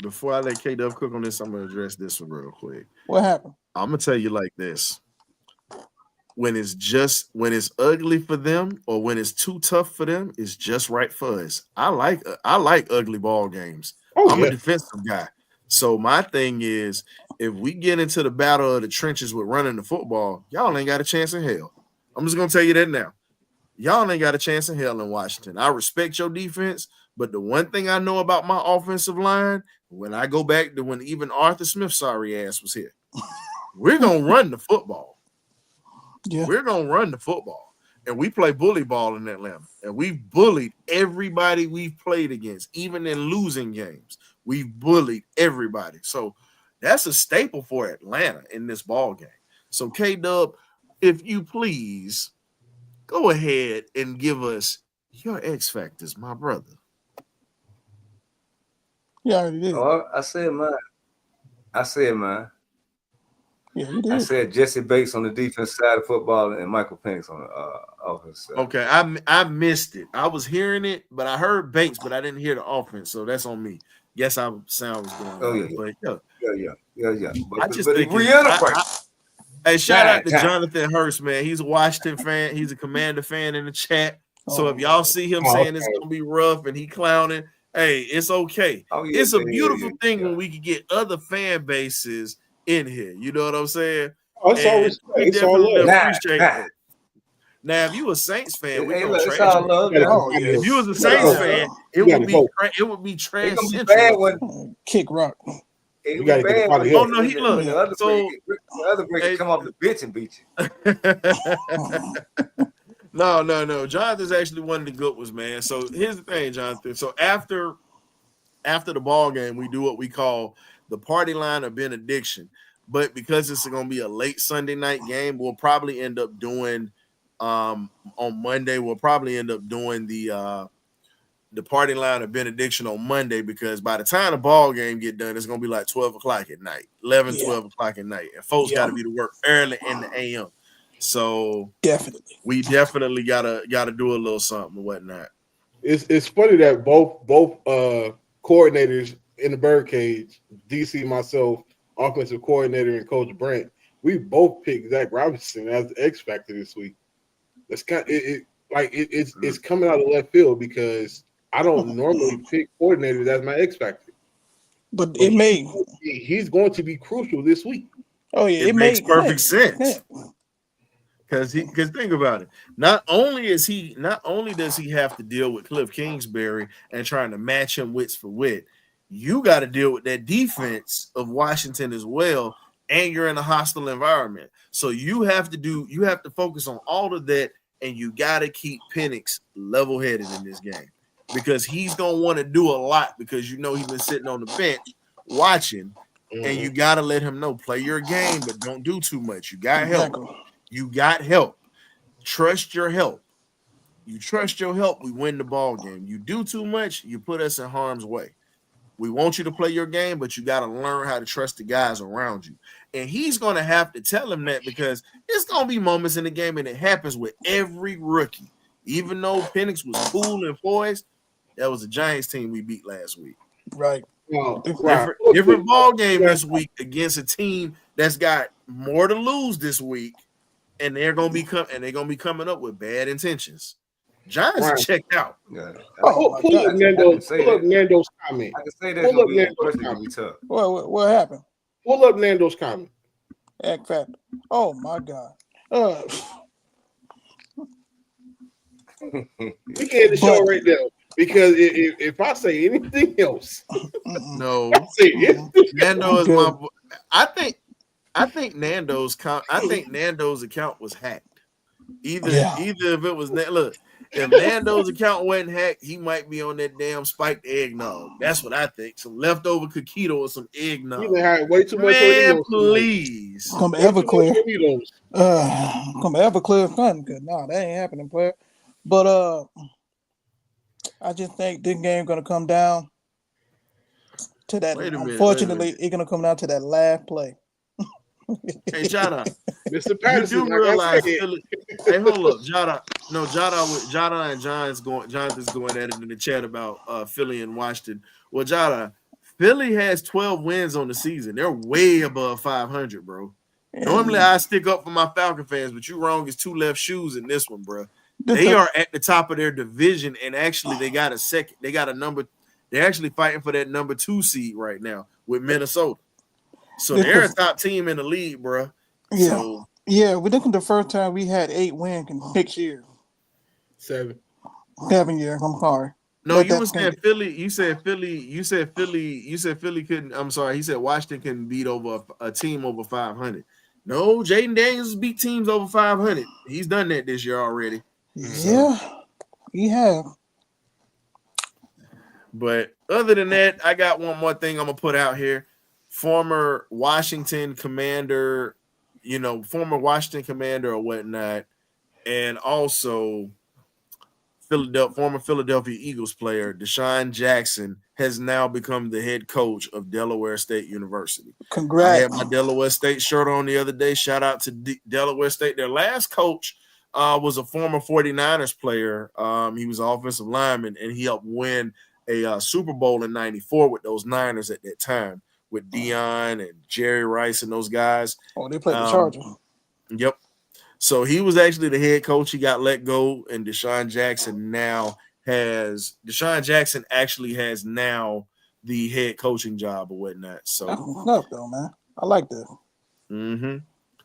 [SPEAKER 1] Before I let K-Dub cook on this, I'm going to address this one real quick.
[SPEAKER 4] What happened?
[SPEAKER 1] I'm going to tell you like this. When it's ugly for them or when it's too tough for them, it's just right for us. I like ugly ball games. I'm a defensive guy. So my thing is, if we get into the battle of the trenches with running the football, y'all ain't got a chance in hell. I'm just going to tell you that now. Y'all ain't got a chance in hell in Washington. I respect your defense, But the one thing I know about my offensive line, when I go back to when even Arthur Smith's sorry ass was here, we're going to run the football.
[SPEAKER 4] Yeah.
[SPEAKER 1] We're going to run the football. And we play bully ball in Atlanta. And we've bullied everybody we've played against, even in losing games. We've bullied everybody. So that's a staple for Atlanta in this ball game. So, K-Dub, if you please, go ahead and give us your X factors, my brother.
[SPEAKER 4] Yeah, already did.
[SPEAKER 3] Oh, I said mine.
[SPEAKER 4] Yeah, you did.
[SPEAKER 3] I said Jesse Bates on the defense side of football and Michael Penix on the offense side.
[SPEAKER 1] Okay, I missed it. I was hearing it, but I heard Bates, but I didn't hear the offense, so that's on me. Guess I sound was going.
[SPEAKER 3] Oh, yeah.
[SPEAKER 1] But
[SPEAKER 3] Yeah.
[SPEAKER 1] I just
[SPEAKER 3] but
[SPEAKER 1] think hey, shout out to Jonathan Hurst, man. He's a Washington fan. He's a Commander fan in the chat. So if y'all see him saying it's gonna be rough and he clowning, hey, it's okay. It's a beautiful thing when we can get other fan bases in here. You know what I'm saying?
[SPEAKER 6] Oh, it's all respect. It's all love.
[SPEAKER 1] Appreciate it. Now, if you a Saints fan, we gonna trash
[SPEAKER 3] you.
[SPEAKER 1] If you was a Saints fan, it would be trash.
[SPEAKER 4] Kick rock.
[SPEAKER 3] You got to get
[SPEAKER 1] bad. Oh no, he look.
[SPEAKER 3] The other break come off the bench and beat
[SPEAKER 1] you. No. Jonathan's actually one of the good ones, man. So here's the thing, Jonathan. So after the ball game, we do what we call the party line of benediction. But because it's going to be a late Sunday night game, we'll probably end up doing on Monday. We'll probably end up doing the party line of benediction on Monday, because by the time the ball game get done, it's going to be like 12 o'clock at night, 12 o'clock at night. And folks got to be to work early in the AM. So we definitely gotta do a little something and whatnot.
[SPEAKER 6] It's funny that both coordinators in the BirdCage, DC, myself, offensive coordinator, and Coach Brent, we both picked Zac Robinson as the X factor this week. That's it's coming out of left field because I don't normally pick coordinators as my X factor.
[SPEAKER 4] But
[SPEAKER 6] he's going to be crucial this week.
[SPEAKER 4] Oh yeah,
[SPEAKER 1] it makes perfect sense. Because think about it. Not only does he have to deal with Cliff Kingsbury and trying to match him wits for wit, you got to deal with that defense of Washington as well, and you're in a hostile environment. So you have to focus on all of that, and you got to keep Penix level-headed in this game, because he's gonna want to do a lot, because he's been sitting on the bench watching, and you got to let him know, play your game, but don't do too much. You got help. You got help. Trust your help. You trust your help, we win the ball game. You do too much, you put us in harm's way. We want you to play your game, but you got to learn how to trust the guys around you. And he's going to have to tell him that, because it's going to be moments in the game, and it happens with every rookie. Even though Penix was cool and poised, that was a Giants team we beat last week.
[SPEAKER 4] Right.
[SPEAKER 1] Different ball game this week against a team that's got more to lose this week. And they're gonna be coming up with bad intentions. Giants are checked out.
[SPEAKER 6] Yeah. Pull up Nando's comment.
[SPEAKER 3] I can say that. Pull up Nando's comment.
[SPEAKER 4] What happened?
[SPEAKER 6] Pull up Nando's comment.
[SPEAKER 4] X factor. Oh my God.
[SPEAKER 6] We can end the show right now, because if I say anything else,
[SPEAKER 1] no. Nando is my. I think Nando's account was hacked. Either if it was if Nando's account wasn't hacked, he might be on that damn spiked eggnog. That's what I think. Some leftover coquito or some eggnog.
[SPEAKER 6] You had way too much.
[SPEAKER 1] Man, please.
[SPEAKER 4] Come Everclear. Come Everclear. No, that ain't happening, player. But I just think this game gonna come down to that. Unfortunately, it's gonna come down to that last play.
[SPEAKER 1] Hey, Jada,
[SPEAKER 6] Mr. Patterson,
[SPEAKER 1] you do realize Philly, hey, hold up, Jada. No, Jada and Jonathan's going at it in the chat about Philly and Washington. Well, Jada, Philly has 12 wins on the season. They're way above 500, bro. Normally, I stick up for my Falcon fans, but you wrong as two left shoes in this one, bro. They are at the top of their division, and actually, they got a second. They got a number. They're actually fighting for that number 2 seed right now with Minnesota. So they're a top team in the league, bro.
[SPEAKER 4] Yeah, we think the first time we had 8 wins in 6 years.
[SPEAKER 6] 7
[SPEAKER 4] years. I'm sorry.
[SPEAKER 1] No, you were saying Philly. You said Philly couldn't. I'm sorry. He said Washington couldn't beat over a team over 500. No, Jaden Daniels beat teams over 500. He's done that this year already.
[SPEAKER 4] Yeah, he have.
[SPEAKER 1] But other than that, I got one more thing I'm gonna put out here. Former Washington commander or whatnot, and also former Philadelphia Eagles player Deshaun Jackson has now become the head coach of Delaware State University.
[SPEAKER 4] Congrats.
[SPEAKER 1] I had my Delaware State shirt on the other day. Shout out to Delaware State. Their last coach was a former 49ers player. He was an offensive lineman, and he helped win a Super Bowl in '94 with those Niners at that time with Dion and Jerry Rice and those guys.
[SPEAKER 4] Oh, they played the Chargers.
[SPEAKER 1] Yep. So he was actually the head coach. He got let go, and Deshaun Jackson actually has now the head coaching job or whatnot. So
[SPEAKER 4] that's enough though, man. I like that.
[SPEAKER 1] Mm-hmm.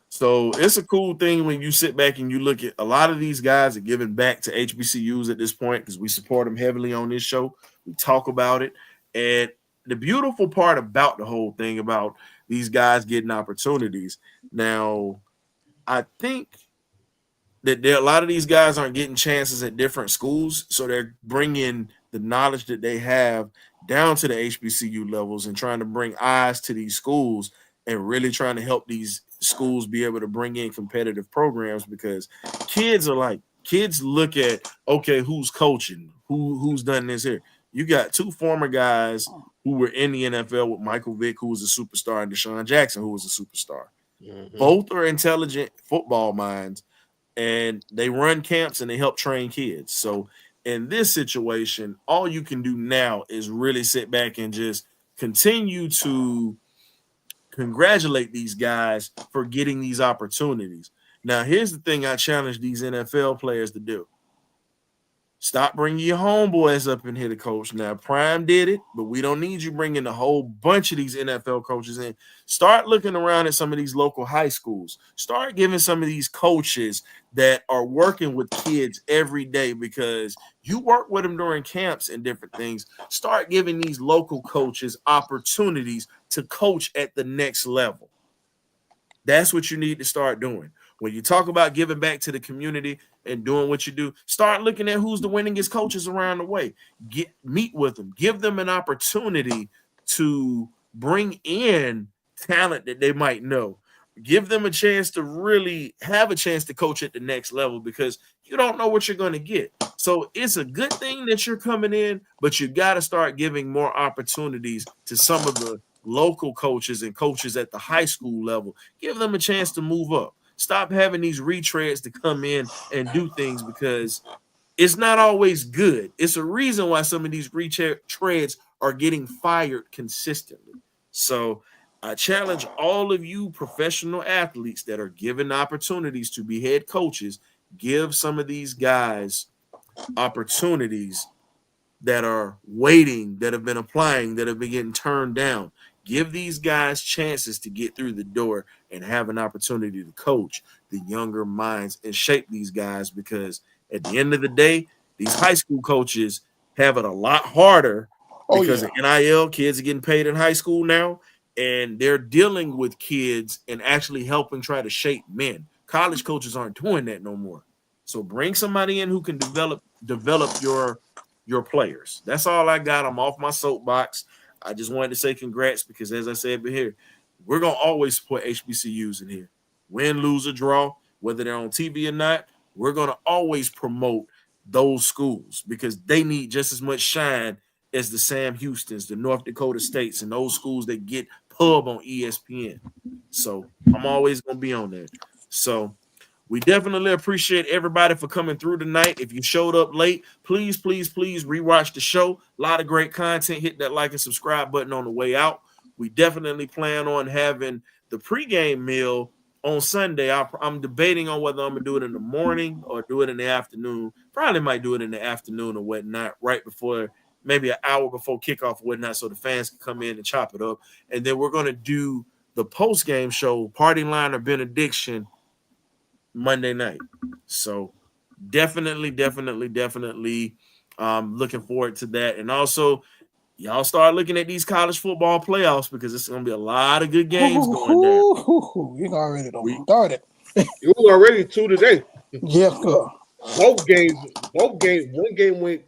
[SPEAKER 1] So it's a cool thing when you sit back and you look at a lot of these guys are giving back to HBCUs at this point because we support them heavily on this show. We talk about it. And the beautiful part about the whole thing about these guys getting opportunities. Now, I think that a lot of these guys aren't getting chances at different schools. So they're bringing the knowledge that they have down to the HBCU levels and trying to bring eyes to these schools and really trying to help these schools be able to bring in competitive programs because kids look at, okay, who's coaching, who's done this here. You got two former guys who were in the NFL with Michael Vick, who was a superstar, and Deshaun Jackson, who was a superstar. Mm-hmm. Both are intelligent football minds, and they run camps and they help train kids. So in this situation, all you can do now is really sit back and just continue to congratulate these guys for getting these opportunities. Now, here's the thing I challenge these NFL players to do. Stop bringing your homeboys up in here to coach. Now, Prime did it, but we don't need you bringing a whole bunch of these NFL coaches in. Start looking around at some of these local high schools. Start giving some of these coaches that are working with kids every day because you work with them during camps and different things. Start giving these local coaches opportunities to coach at the next level. That's what you need to start doing. When you talk about giving back to the community and doing what you do, start looking at who's the winningest coaches around the way. Meet with them. Give them an opportunity to bring in talent that they might know. Give them a chance to really have a chance to coach at the next level because you don't know what you're going to get. So it's a good thing that you're coming in, but you got to start giving more opportunities to some of the local coaches and coaches at the high school level. Give them a chance to move up. Stop having these retreads to come in and do things because it's not always good. It's a reason why some of these retreads are getting fired consistently. So I challenge all of you professional athletes that are given opportunities to be head coaches, give some of these guys opportunities that are waiting, that have been applying, that have been getting turned down. Give these guys chances to get through the door and have an opportunity to coach the younger minds and shape these guys because at the end of the day, these high school coaches have it a lot harder because of NIL. Kids are getting paid in high school now, and they're dealing with kids and actually helping try to shape men. College coaches aren't doing that no more. So bring somebody in who can develop your players. That's all I got. I'm off my soapbox. I just wanted to say congrats because, as I said here, we're going to always support HBCUs in here. Win, lose, or draw, whether they're on TV or not, we're going to always promote those schools because they need just as much shine as the Sam Houstons, the North Dakota States, and those schools that get pub on ESPN. So I'm always going to be on there. So we definitely appreciate everybody for coming through tonight. If you showed up late, please rewatch the show. A lot of great content. Hit that like and subscribe button on the way out. We definitely plan on having the pregame meal on Sunday. I'm debating on whether I'm going to do it in the morning or do it in the afternoon. Probably might do it in the afternoon or whatnot, right before, maybe an hour before kickoff or whatnot, so the fans can come in and chop it up. And then we're going to do the post-game show, Party Line or Benediction, Monday night. So definitely Looking forward to that. And also, y'all start looking at these college football playoffs because it's going to be a lot of good games going down.
[SPEAKER 4] You already don't start it.
[SPEAKER 6] It was already 2 today.
[SPEAKER 4] Yeah, good.
[SPEAKER 6] Both games. One game went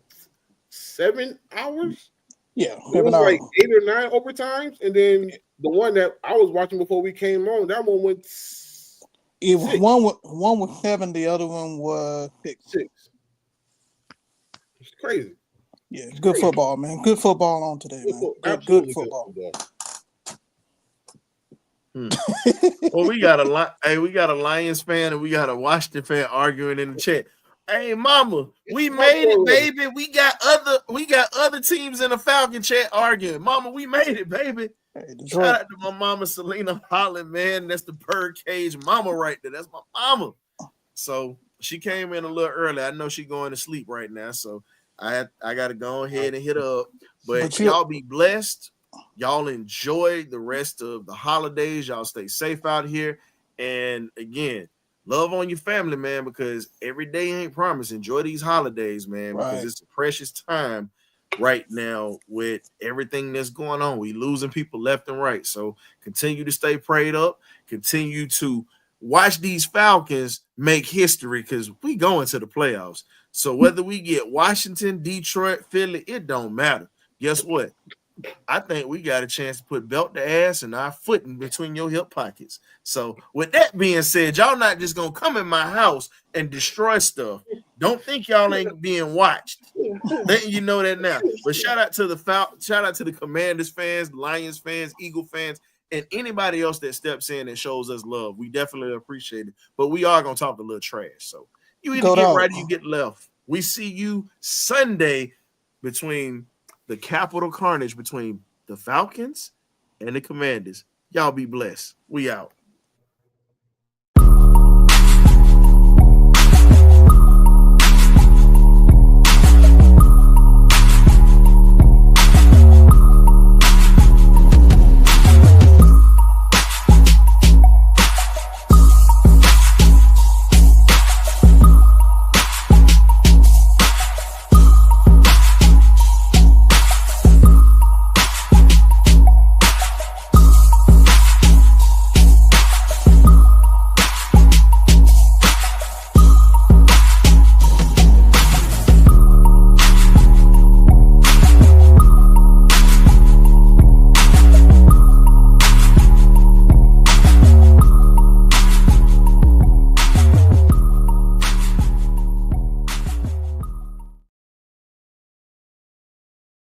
[SPEAKER 6] 7 hours.
[SPEAKER 4] Yeah,
[SPEAKER 6] it was like 8 or 9 overtimes, and then the one that I was watching before we came on, that one went.
[SPEAKER 4] It was one was 7, the other one was 6.
[SPEAKER 6] It's crazy.
[SPEAKER 4] Yeah, it's good crazy. Football, man. Good football on today, man. Good football.
[SPEAKER 1] Well, we got a Lions fan and we got a Washington fan arguing in the chat. Hey, mama, we made it, baby. We got other teams in the Falcon chat arguing. Mama, we made it, baby. Hey, shout out to my mama, Selena Holland, man. That's the BirdCage mama right there. That's my mama. So she came in a little early. I know she's going to sleep right now. So I got to go ahead and hit her up. But y'all be blessed. Y'all enjoy the rest of the holidays. Y'all stay safe out here. And again, love on your family, man, because every day ain't promised. Enjoy these holidays, man, because it's a precious time right now with everything that's going on. We losing people left and right. So continue to stay prayed up. Continue to watch these Falcons make history because we going to the playoffs. So whether we get Washington, Detroit, Philly, it don't matter. Guess what? I think we got a chance to put belt to ass and our foot in between your hip pockets. So with that being said, y'all not just going to come in my house and destroy stuff. Don't think y'all ain't being watched. Letting you know that now. But shout out to the Commanders fans, Lions fans, Eagle fans, and anybody else that steps in and shows us love. We definitely appreciate it. But we are going to talk a little trash. So you either get right or you get left. We see you Sunday between the capital carnage between the Falcons and the Commanders. Y'all be blessed. We out.